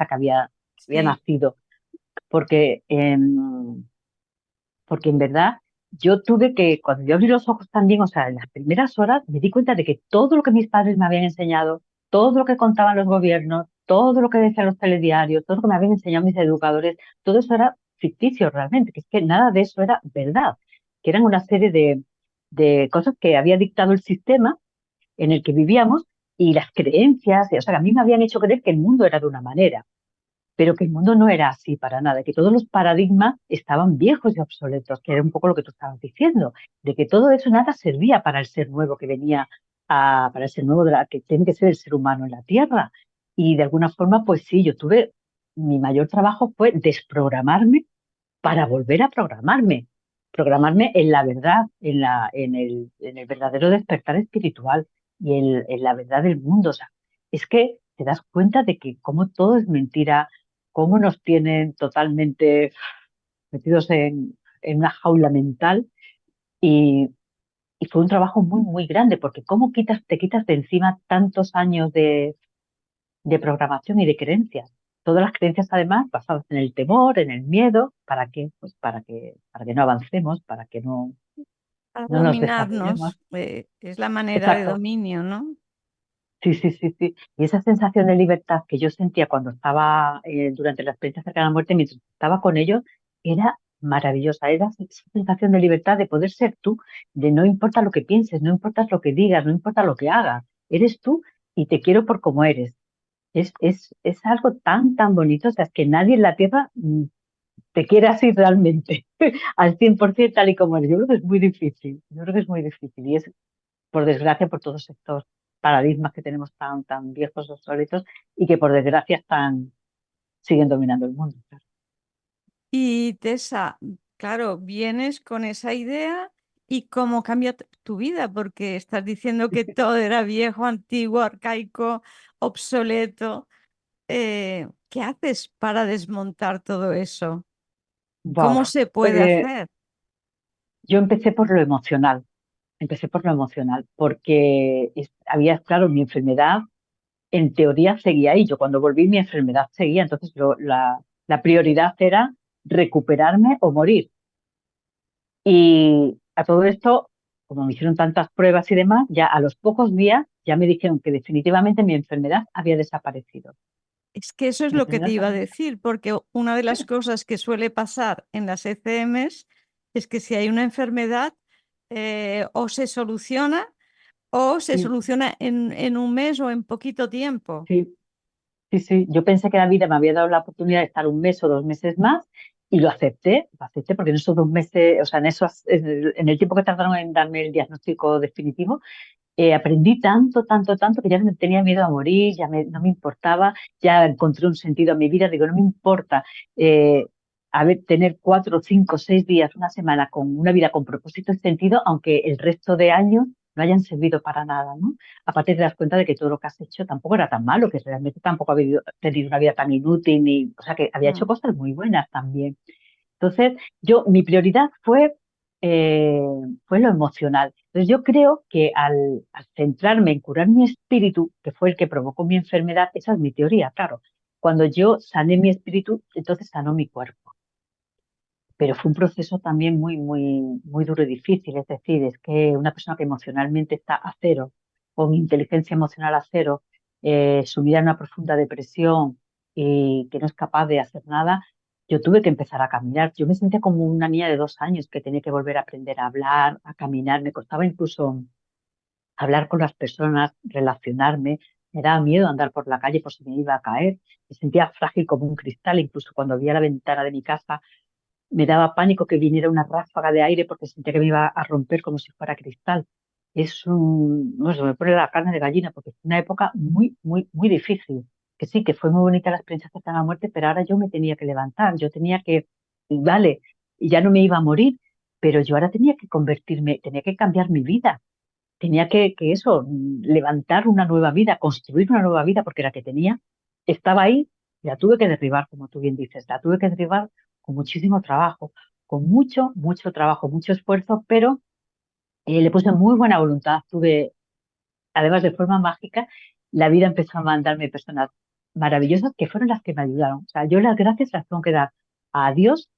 había Sí, nacido. Porque porque en verdad yo tuve que, cuando yo abrí los ojos también, o sea, en las primeras horas me di cuenta de que todo lo que mis padres me habían enseñado, todo lo que contaban los gobiernos, todo lo que decían los telediarios, todo lo que me habían enseñado mis educadores, todo eso era ficticio realmente, que es que nada de eso era verdad, que eran una serie de cosas que había dictado el sistema en el que vivíamos y las creencias, o sea, que a mí me habían hecho creer que el mundo era de una manera, pero que el mundo no era así para nada, que todos los paradigmas estaban viejos y obsoletos, que era un poco lo que tú estabas diciendo, de que todo eso nada servía para el ser nuevo que venía, para el ser nuevo que tiene que ser el ser humano en la Tierra. Y de alguna forma, pues sí, mi mayor trabajo fue desprogramarme para volver a programarme en la verdad, en el verdadero despertar espiritual y en la verdad del mundo. O sea, es que te das cuenta de que como todo es mentira, cómo nos tienen totalmente metidos en una jaula mental y, y fue un trabajo muy, muy grande, porque cómo te quitas de encima tantos años de programación y de creencias. Todas las creencias, además, basadas en el temor, en el miedo. ¿Para qué? Pues para que no avancemos, para que a no nos desarrollemos. dominarnos, es la manera de Exacto. dominio, ¿no? Sí, sí, sí, sí. Y esa sensación de libertad que yo sentía cuando estaba durante la experiencia cercana a la muerte, mientras estaba con ellos, era maravillosa. Era esa sensación de libertad de poder ser tú, de no importa lo que pienses, no importa lo que digas, no importa lo que hagas. Eres tú y te quiero por como eres. Es algo tan, tan bonito, o sea, es que nadie en la Tierra te quiere así realmente, al 100% tal y como eres. Yo creo que es muy difícil, yo creo que es muy difícil y es, por desgracia, por todos estos paradigmas que tenemos tan, tan viejos, obsoletos y que por desgracia siguen dominando el mundo. Claro. Y Tessa, claro, vienes con esa idea y cómo cambia tu vida, porque estás diciendo que todo era viejo, antiguo, arcaico, obsoleto. ¿Qué haces para desmontar todo eso? Wow. ¿Cómo se puede Pues hacer? yo empecé por lo emocional, porque había, claro, mi enfermedad en teoría seguía ahí. Yo cuando volví mi enfermedad seguía, entonces la prioridad era recuperarme o morir. Y a todo esto, como me hicieron tantas pruebas y demás, ya a los pocos días ya me dijeron que definitivamente mi enfermedad había desaparecido. Es que eso es Mi lo que te enfermedad iba a había... decir, porque una de las cosas que suele pasar en las ECMs es que si hay una enfermedad, o se soluciona o se Sí, soluciona en un mes o en poquito tiempo. sí, sí, sí. Yo pensé que la vida me había dado la oportunidad de estar un mes o 2 meses más y lo acepté porque en esos 2 meses, o sea, en el tiempo que tardaron en darme el diagnóstico definitivo, aprendí tanto, tanto, tanto que ya no me tenía miedo a morir, no me importaba, ya encontré un sentido a mi vida, digo, no me importa eh, tener 4, 5, 6 días, una semana con una vida con propósito y sentido, aunque el resto de años no hayan servido para nada, ¿no? Aparte te das cuenta de que todo lo que has hecho tampoco era tan malo, que realmente tampoco había tenido una vida tan inútil, o sea, que había hecho Mm. cosas muy buenas también. Entonces, mi prioridad eh, fue lo emocional. Entonces, yo creo que al centrarme en curar mi espíritu, que fue el que provocó mi enfermedad, esa es mi teoría, claro. Cuando yo sané mi espíritu, entonces sanó mi cuerpo. Pero fue un proceso también muy, muy, muy duro y difícil. Es decir, es que una persona que emocionalmente está a cero, con inteligencia emocional a cero, sumida en una profunda depresión y que no es capaz de hacer nada, yo tuve que empezar a caminar. Yo me sentía como una niña de 2 años que tenía que volver a aprender a hablar, a caminar. Me costaba incluso hablar con las personas, relacionarme. Me daba miedo andar por la calle por si me iba a caer. Me sentía frágil como un cristal, incluso cuando abría la ventana de mi casa me daba pánico que viniera una ráfaga de aire porque sentía que me iba a romper como si fuera cristal. No sé, me pone la carne de gallina porque fue una época muy, muy, muy difícil. Que sí, que fue muy bonita la experiencia cercana a la muerte, pero ahora yo me tenía que levantar, yo tenía que, vale, ya no me iba a morir, pero yo ahora tenía que convertirme, tenía que cambiar mi vida, tenía que eso, levantar una nueva vida, construir una nueva vida, porque la que tenía estaba ahí, y la tuve que derribar, como tú bien dices, la tuve que derribar con muchísimo trabajo, con mucho, mucho trabajo, mucho esfuerzo, pero le puse muy buena voluntad. Tuve, además de forma mágica, la vida empezó a mandarme personas maravillosas que fueron las que me ayudaron. O sea, yo las gracias las tengo que dar a Dios,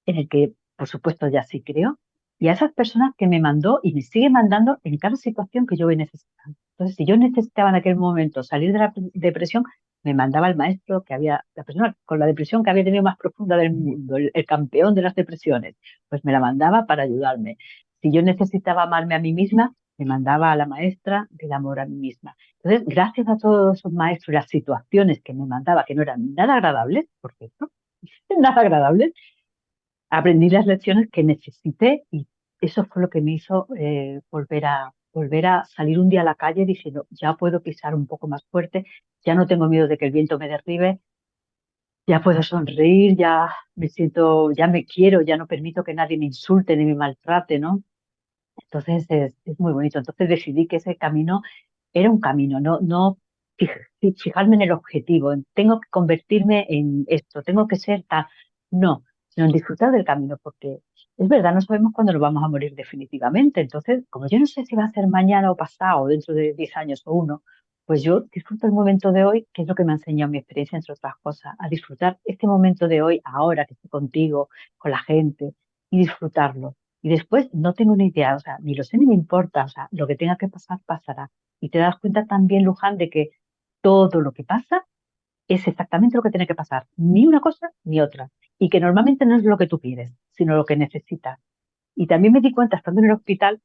en el que, por supuesto, ya sí creo, y a esas personas que me mandó y me sigue mandando en cada situación que yo voy necesitando. Entonces, si yo necesitaba en aquel momento salir de la depresión, me mandaba el maestro que había, la persona con la depresión que había tenido más profunda del mundo, el campeón de las depresiones, pues me la mandaba para ayudarme. Si yo necesitaba amarme a mí misma, me mandaba a la maestra del amor a mí misma. Entonces, gracias a todos esos maestros y las situaciones que me mandaba, que no eran nada agradables, por cierto, nada agradables, aprendí las lecciones que necesité y eso fue lo que me hizo volver a salir un día a la calle diciendo, ya puedo pisar un poco más fuerte, ya no tengo miedo de que el viento me derribe, ya puedo sonreír, ya me siento, ya me quiero, ya no permito que nadie me insulte ni me maltrate, ¿no? Entonces es muy bonito. Entonces decidí que ese camino era un camino, no fijarme en el objetivo, tengo que convertirme en esto, tengo que ser tal. No, sino en disfrutar del camino, porque es verdad, no sabemos cuándo nos vamos a morir definitivamente. Entonces, como yo no sé si va a ser mañana o pasado, o dentro de 10 años o uno, pues yo disfruto el momento de hoy, que es lo que me ha enseñado mi experiencia, entre otras cosas, a disfrutar este momento de hoy, ahora que estoy contigo, con la gente, y disfrutarlo. Y después no tengo ni idea, o sea, ni lo sé ni me importa, o sea, lo que tenga que pasar, pasará. Y te das cuenta también, Luján, de que todo lo que pasa es exactamente lo que tiene que pasar, ni una cosa ni otra. Y que normalmente no es lo que tú quieres, sino lo que necesitas. Y también me di cuenta, estando en el hospital,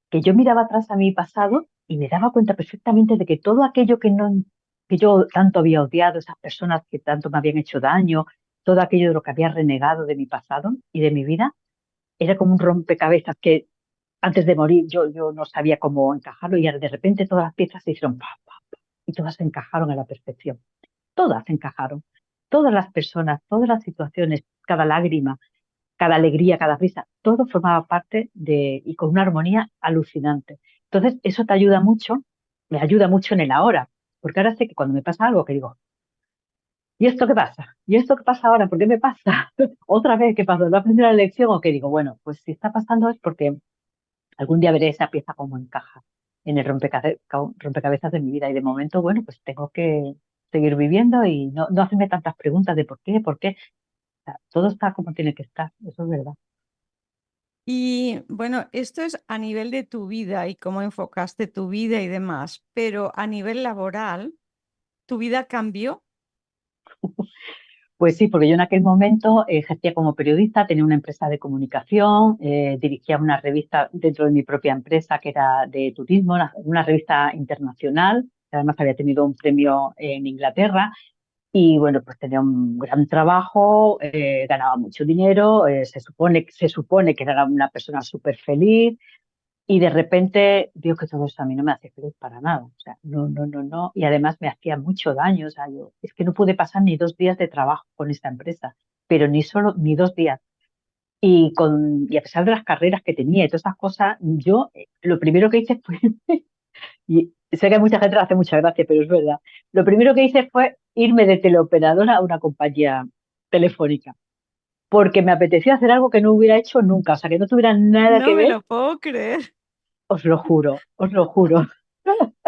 que yo miraba atrás a mi pasado y me daba cuenta perfectamente de que todo aquello que no, que yo tanto había odiado, esas personas que tanto me habían hecho daño, todo aquello de lo que había renegado de mi pasado y de mi vida, era como un rompecabezas que antes de morir yo no sabía cómo encajarlo y ahora de repente todas las piezas se hicieron pa, pa, pa, y todas encajaron a la perfección. Todas encajaron. Todas las personas, todas las situaciones, cada lágrima, cada alegría, cada risa, todo formaba parte de, y con una armonía alucinante. Entonces, eso te ayuda mucho, me ayuda mucho en el ahora, porque ahora sé que cuando me pasa algo que digo, ¿y esto qué pasa? ¿Y esto qué pasa ahora? ¿Por qué me pasa? Otra vez, ¿qué pasa? ¿No aprendí la lección? O que digo, bueno, pues si está pasando es porque algún día veré esa pieza cómo encaja en el rompecabezas de mi vida. Y de momento, bueno, pues tengo que seguir viviendo y no hacerme tantas preguntas de por qué. O sea, todo está como tiene que estar, eso es verdad. Y bueno, esto es a nivel de tu vida y cómo enfocaste tu vida y demás, pero a nivel laboral, ¿tu vida cambió? Pues sí, porque yo en aquel momento ejercía como periodista, tenía una empresa de comunicación, dirigía una revista dentro de mi propia empresa que era de turismo, una revista internacional, que además había tenido un premio en Inglaterra. Y bueno, pues tenía un gran trabajo, ganaba mucho dinero, se supone que era una persona súper feliz y de repente vio que todo eso a mí no me hace feliz para nada. O sea, no. Y además me hacía mucho daño. O sea, yo es que no pude pasar ni 2 días de trabajo con esta empresa, pero ni solo, ni 2 días. Y a pesar de las carreras que tenía y todas esas cosas, yo lo primero que hice fue y sé que a mucha gente le hace mucha gracia, pero es verdad. Lo primero que hice fue irme de teleoperadora a una compañía telefónica, porque me apetecía hacer algo que no hubiera hecho nunca, o sea, que no tuviera nada No que me ver, lo puedo creer. os lo juro, os lo juro.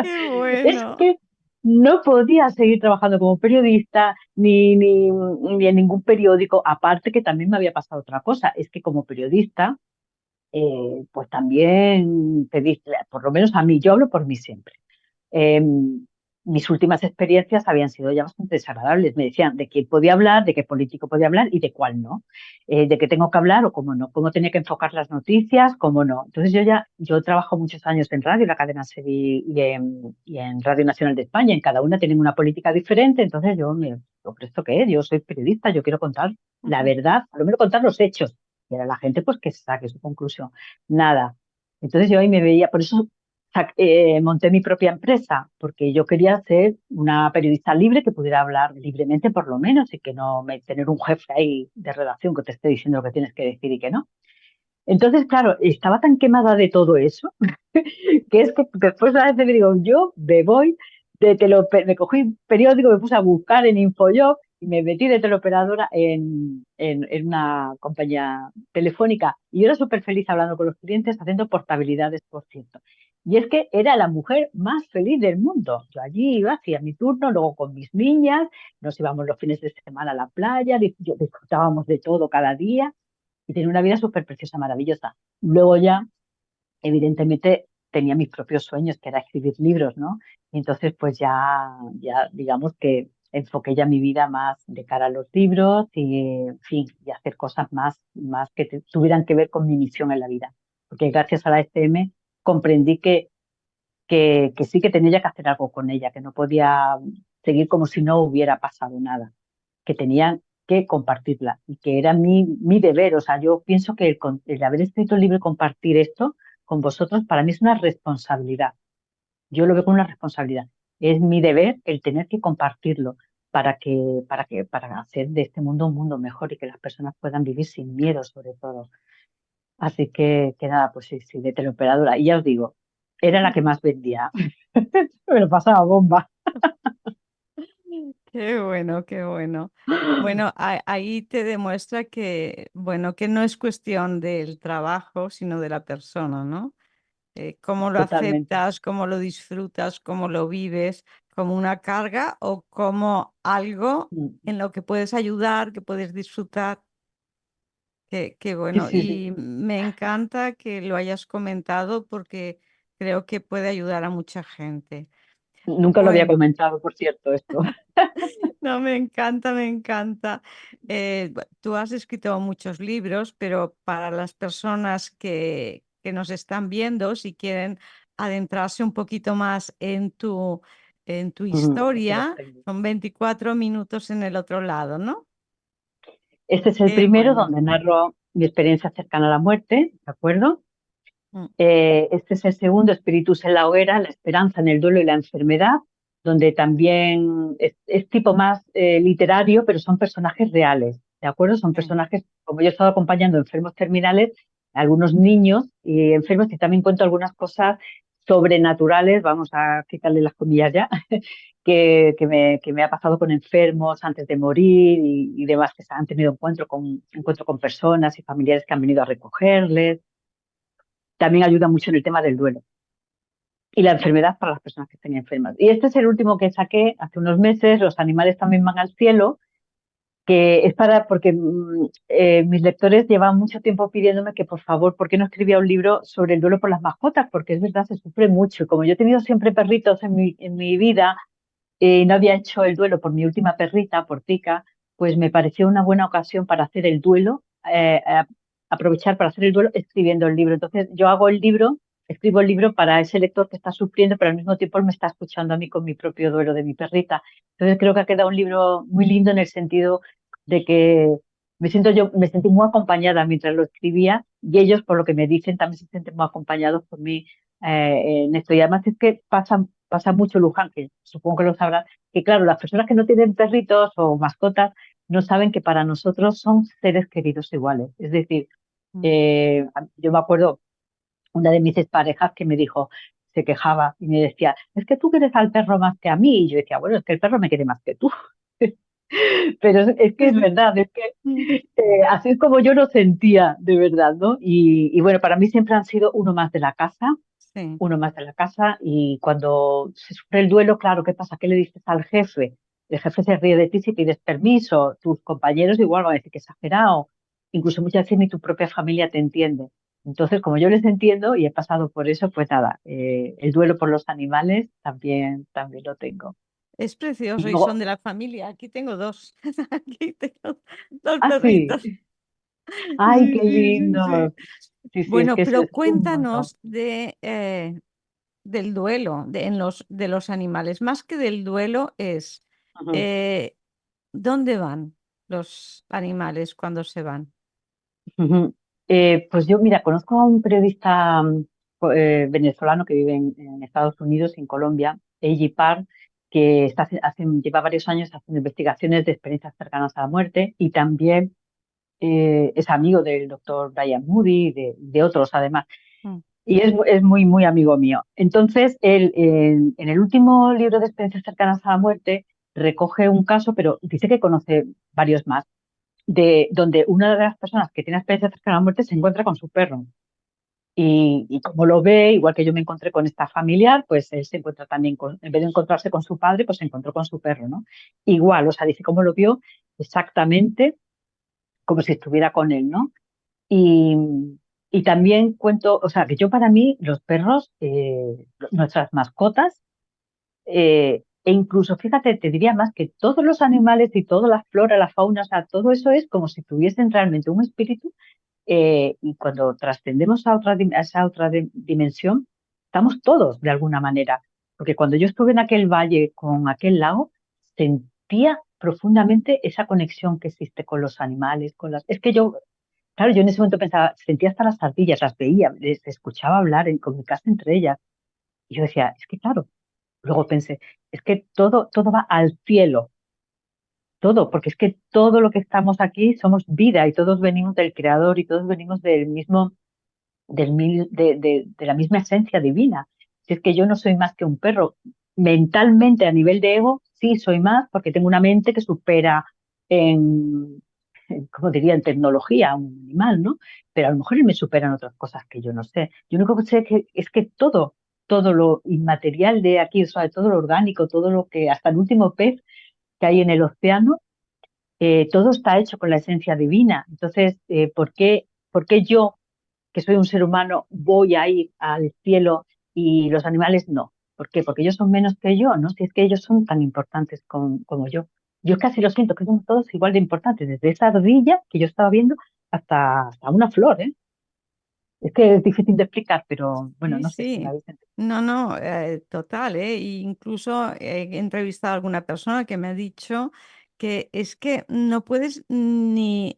Qué Es bueno. que no podía seguir trabajando como periodista ni en ningún periódico, aparte que también me había pasado otra cosa, es que como periodista, pues también por lo menos a mí, yo hablo por mí siempre. Eh, mis últimas experiencias habían sido ya bastante desagradables. Me decían de quién podía hablar, de qué político podía hablar y de cuál no. De qué tengo que hablar o cómo no, cómo tenía que enfocar las noticias, cómo no. Entonces yo trabajo muchos años en radio, en la cadena SER y en Radio Nacional de España. En cada una tienen una política diferente. Entonces ¿pero esto qué es? Yo soy periodista, yo quiero contar la verdad, por lo menos contar los hechos. Y ahora la gente pues que saque su conclusión. Nada. Entonces yo ahí me veía, por eso monté mi propia empresa, porque yo quería ser una periodista libre que pudiera hablar libremente por lo menos y que no tener un jefe ahí de redacción que te esté diciendo lo que tienes que decir y que no. Entonces, claro, estaba tan quemada de todo eso que es que después a veces me digo, yo me voy me cogí un periódico, me puse a buscar en Infojob y me metí de teleoperadora en una compañía telefónica y yo era súper feliz hablando con los clientes, haciendo portabilidades, por cierto. Y es que era la mujer más feliz del mundo. Yo allí iba, hacía mi turno, luego con mis niñas, nos íbamos los fines de semana a la playa, disfrutábamos de todo cada día y tenía una vida súper preciosa, maravillosa. Luego ya evidentemente tenía mis propios sueños, que era escribir libros, ¿no? Y entonces, pues ya digamos que enfoqué ya mi vida más de cara a los libros y, en fin, y hacer cosas más que tuvieran que ver con mi misión en la vida. Porque gracias a la STM comprendí que sí que tenía que hacer algo con ella, que no podía seguir como si no hubiera pasado nada, que tenía que compartirla y que era mi deber. O sea, yo pienso que el haber escrito el libro y compartir esto con vosotros para mí es una responsabilidad. Yo lo veo como una responsabilidad. Es mi deber el tener que compartirlo para hacer de este mundo un mundo mejor y que las personas puedan vivir sin miedo, sobre todo. Así que nada, pues sí, sí, de teleoperadora. Y ya os digo, era la que más vendía. Me lo pasaba bomba. Qué bueno, qué bueno. Bueno, ahí te demuestra que, bueno, que no es cuestión del trabajo, sino de la persona, ¿no? Cómo lo Totalmente. aceptas, cómo lo disfrutas, cómo lo vives, como una carga o como algo Mm. en lo que puedes ayudar, que puedes disfrutar. Qué Sí, bueno. sí, sí. Y me encanta que lo hayas comentado porque creo que puede ayudar a mucha gente. Nunca lo había Bueno. comentado, por cierto, esto. No, me encanta, me encanta. Tú has escrito muchos libros, pero para las personas que nos están viendo, si quieren adentrarse un poquito más en tu Hacia los historia, técnicos. son 24 minutos en el otro lado, ¿no? Este es el Qué primero bueno. donde narro mi experiencia cercana a la muerte, ¿de acuerdo? Mm, Este es el segundo, Espíritus en la hoguera, la esperanza en el duelo y la enfermedad, donde también es tipo más literario, pero son personajes reales, ¿de acuerdo? Son sí. personajes, como yo he estado acompañando enfermos terminales, algunos niños y enfermos, que también cuento algunas cosas sobrenaturales, vamos a quitarle las comillas ya, que me ha pasado con enfermos antes de morir y demás, que han tenido encuentro con personas y familiares que han venido a recogerles. También ayuda mucho en el tema del duelo y la enfermedad para las personas que estén enfermas. Y este es el último que saqué hace unos meses, Los animales también van al cielo, que es porque mis lectores llevan mucho tiempo pidiéndome que por favor, ¿por qué no escribía un libro sobre el duelo por las mascotas? Porque es verdad, se sufre mucho. Y como yo he tenido siempre perritos en mi vida, no había hecho el duelo por mi última perrita, por Tika, pues me pareció una buena ocasión para hacer el duelo, aprovechar para hacer el duelo escribiendo el libro. Entonces yo escribo el libro para ese lector que está sufriendo, pero al mismo tiempo él me está escuchando a mí con mi propio duelo de mi perrita. Entonces creo que ha quedado un libro muy lindo en el sentido de que me sentí muy acompañada mientras lo escribía y ellos, por lo que me dicen, también se sienten muy acompañados por mí en esto. Y además es que pasa mucho, Luján, que supongo que lo sabrás, que claro, las personas que no tienen perritos o mascotas no saben que para nosotros son seres queridos iguales. Es decir, Mm. yo me acuerdo una de mis exparejas que me dijo, se quejaba y me decía, es que tú quieres al perro más que a mí. Y yo decía, bueno, es que el perro me quiere más que tú. Pero es que es verdad, es que así es como yo lo sentía de verdad, ¿no? Y bueno, para mí siempre han sido Sí. uno más de la casa y cuando se sufre el duelo, claro, ¿qué pasa? ¿Qué le dices al jefe? El jefe se ríe de ti si pides permiso, tus compañeros igual van a decir que exagerado, incluso muchas veces ni tu propia familia te entiende. Entonces, como yo les entiendo y he pasado por eso, pues nada, el duelo por los animales también lo tengo. Es Y precioso y son luego, de la familia. Aquí tengo dos. Aquí tengo dos ah, sí, perritos. ay, Sí, qué sí, sí, lindo. sí. Sí, sí, es Bueno, que pero es un mundo. cuéntanos del duelo de los animales. Más que del duelo es Ujú, eh, ¿dónde van los animales cuando se van? ujú. Pues yo, mira, conozco a un periodista venezolano que vive en Estados Unidos, en Colombia, Eiji Parr, que lleva varios años haciendo investigaciones de experiencias cercanas a la muerte y también es amigo del doctor Brian Moody y de otros además. Mm. Y es muy, muy amigo mío. Entonces, él en el último libro de experiencias cercanas a la muerte recoge un caso, pero dice que conoce varios más, de donde una de las personas que tiene experiencia cercana a la muerte se encuentra con su perro. Y como lo ve, igual que yo me encontré con esta familiar, pues él se encuentra también en vez de encontrarse con su padre, pues se encontró con su perro, ¿no? Igual, o sea, dice cómo lo vio exactamente como si estuviera con él, ¿no? Y, y también cuento, o sea, que yo para mí los perros, nuestras mascotas, e incluso, fíjate, te diría más que todos los animales y toda la flora, la fauna, o sea, todo eso es como si tuviesen realmente un espíritu y cuando trascendemos a esa otra dimensión, estamos todos de alguna manera. Porque cuando yo estuve en aquel valle con aquel lago, sentía profundamente esa conexión que existe con los animales, con las... Es que yo, claro, yo en ese momento pensaba, sentía hasta las ardillas, las veía, les escuchaba hablar, comunicarse entre ellas. Y yo decía, es que claro, luego pensé, es que todo va al cielo, todo, porque es que todo lo que estamos aquí somos vida y todos venimos del Creador y todos venimos del mismo de la misma esencia divina. Si es que yo no soy más que un perro, mentalmente a nivel de ego, sí soy más porque tengo una mente que supera como diría, en tecnología a un animal, ¿no? Pero a lo mejor él me supera en otras cosas que yo no sé. Yo lo único que sé es que todo lo inmaterial de aquí, o sea, todo lo orgánico, todo lo que, hasta el último pez que hay en el océano, todo está hecho con la esencia divina. Entonces, por qué yo que soy un ser humano, voy a ir al cielo y los animales no? ¿Por qué? Porque ellos son menos que yo, ¿no? Si es que ellos son tan importantes como yo. Yo casi lo siento, que somos todos igual de importantes, desde esa ardilla que yo estaba viendo hasta una flor, ¿eh? Es que es difícil de explicar, pero bueno, Sí, no sé si me sí. habéis entendido. No, no, total, ¿eh? E incluso he entrevistado a alguna persona que me ha dicho que es que no puedes ni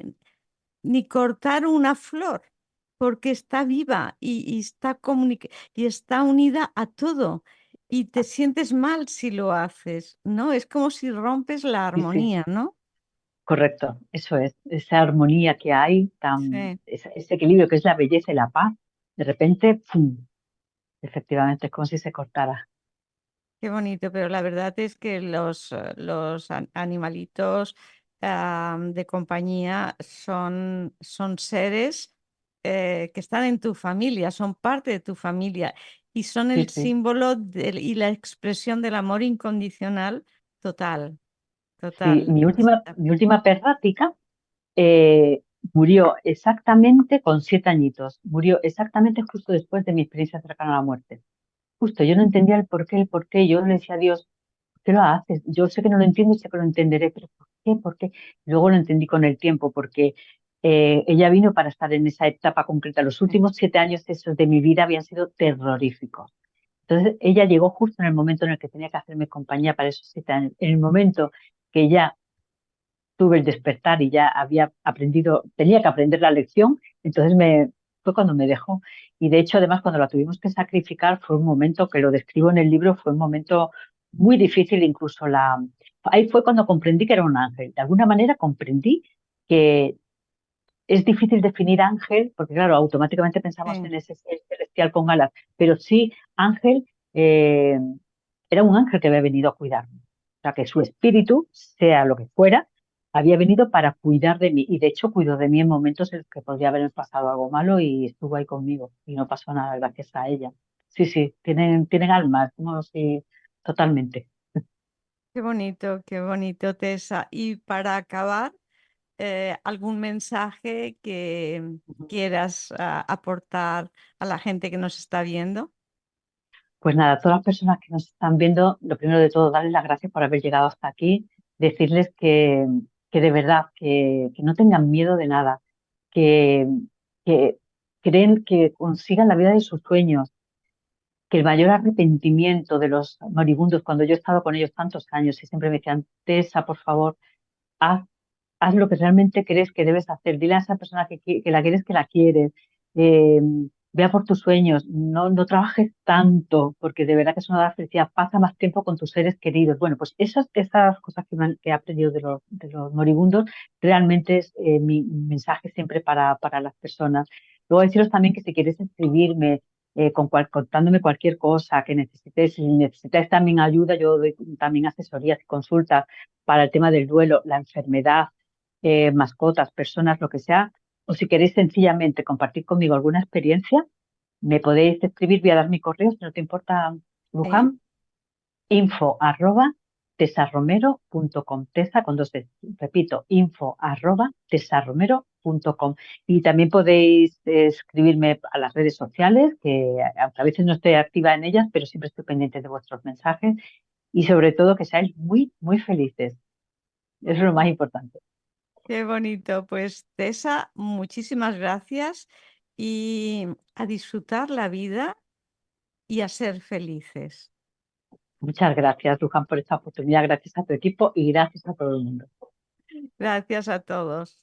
cortar una flor porque está viva y está y está unida a todo y te sientes mal si lo haces, ¿no? Es como si rompes la Sí, sí, armonía, ¿no? correcto, eso es, esa armonía que hay, Sí. ese equilibrio que es la belleza y la paz, de repente, ¡pum! Efectivamente, es como si se cortara. Qué bonito, pero la verdad es que los animalitos de compañía son seres que están en tu familia, son parte de tu familia y son Sí, el sí. símbolo y la expresión del amor incondicional total, Sí, total. mi última perrática eh, murió exactamente con 7 añitos. Murió exactamente justo después de mi experiencia cercana a la muerte. Justo, yo no entendía el por qué, el por qué. Yo le decía a Dios, ¿por qué lo haces? Yo sé que no lo entiendo y sé que lo entenderé, pero ¿por qué? ¿Por qué? Luego lo entendí con el tiempo, porque ella vino para estar en esa etapa concreta. Los Sí. últimos 7 años esos de mi vida habían sido terroríficos. Entonces, ella llegó justo en el momento en el que tenía que hacerme compañía para esos 7 años. En el momento que ya tuve el despertar y ya había aprendido, tenía que aprender la lección, entonces fue cuando me dejó. Y de hecho, además, cuando la tuvimos que sacrificar, fue un momento que lo describo en el libro, fue un momento muy difícil, incluso ahí fue cuando comprendí que era un ángel. De alguna manera comprendí que es difícil definir ángel, porque claro, automáticamente pensamos Sí. en ese ser celestial con alas, pero sí, ángel eh, era un ángel que había venido a cuidarme. O sea, que su espíritu, sea lo que fuera, había venido para cuidar de mí. Y de hecho cuidó de mí en momentos en los que podría haberme pasado algo malo y estuvo ahí conmigo. Y no pasó nada gracias a ella. Sí, sí, tienen alma, como si totalmente. Qué bonito, Tessa. Y para acabar, algún mensaje que Ujú. quieras aportar a la gente que nos está viendo. Pues nada, a todas las personas que nos están viendo, lo primero de todo, darles las gracias por haber llegado hasta aquí, decirles que de verdad, que no tengan miedo de nada, que, que creen que consigan la vida de sus sueños, que el mayor arrepentimiento de los moribundos, cuando yo he estado con ellos tantos años y siempre me decían, Tessa, por favor, haz, haz lo que realmente crees que debes hacer, dile a esa persona que la quieres que la quieres, eh, vea por tus sueños, no trabajes tanto, porque de verdad que es una da felicidad, pasa más tiempo con tus seres queridos. Bueno, pues esas cosas que he aprendido de los moribundos realmente es mi mensaje siempre para las personas. Luego deciros también que si quieres escribirme, contándome cualquier cosa que necesites, si necesitáis también ayuda, yo doy también asesorías y consultas para el tema del duelo, la enfermedad, mascotas, personas, lo que sea, o si queréis sencillamente compartir conmigo alguna experiencia, me podéis escribir, voy a dar mi correo, si no te importa, Sí. Luján, info@tesarromero.com, Tesa con dos T, repito, info@tesarromero.com. Y también podéis escribirme a las redes sociales, que aunque a veces no estoy activa en ellas, pero siempre estoy pendiente de vuestros mensajes y sobre todo que seáis muy, muy felices. Eso es lo más importante. Qué bonito. Pues Tessa, muchísimas gracias y a disfrutar la vida y a ser felices. Muchas gracias, Luján, por esta oportunidad. Gracias a tu equipo y gracias a todo el mundo. Gracias a todos.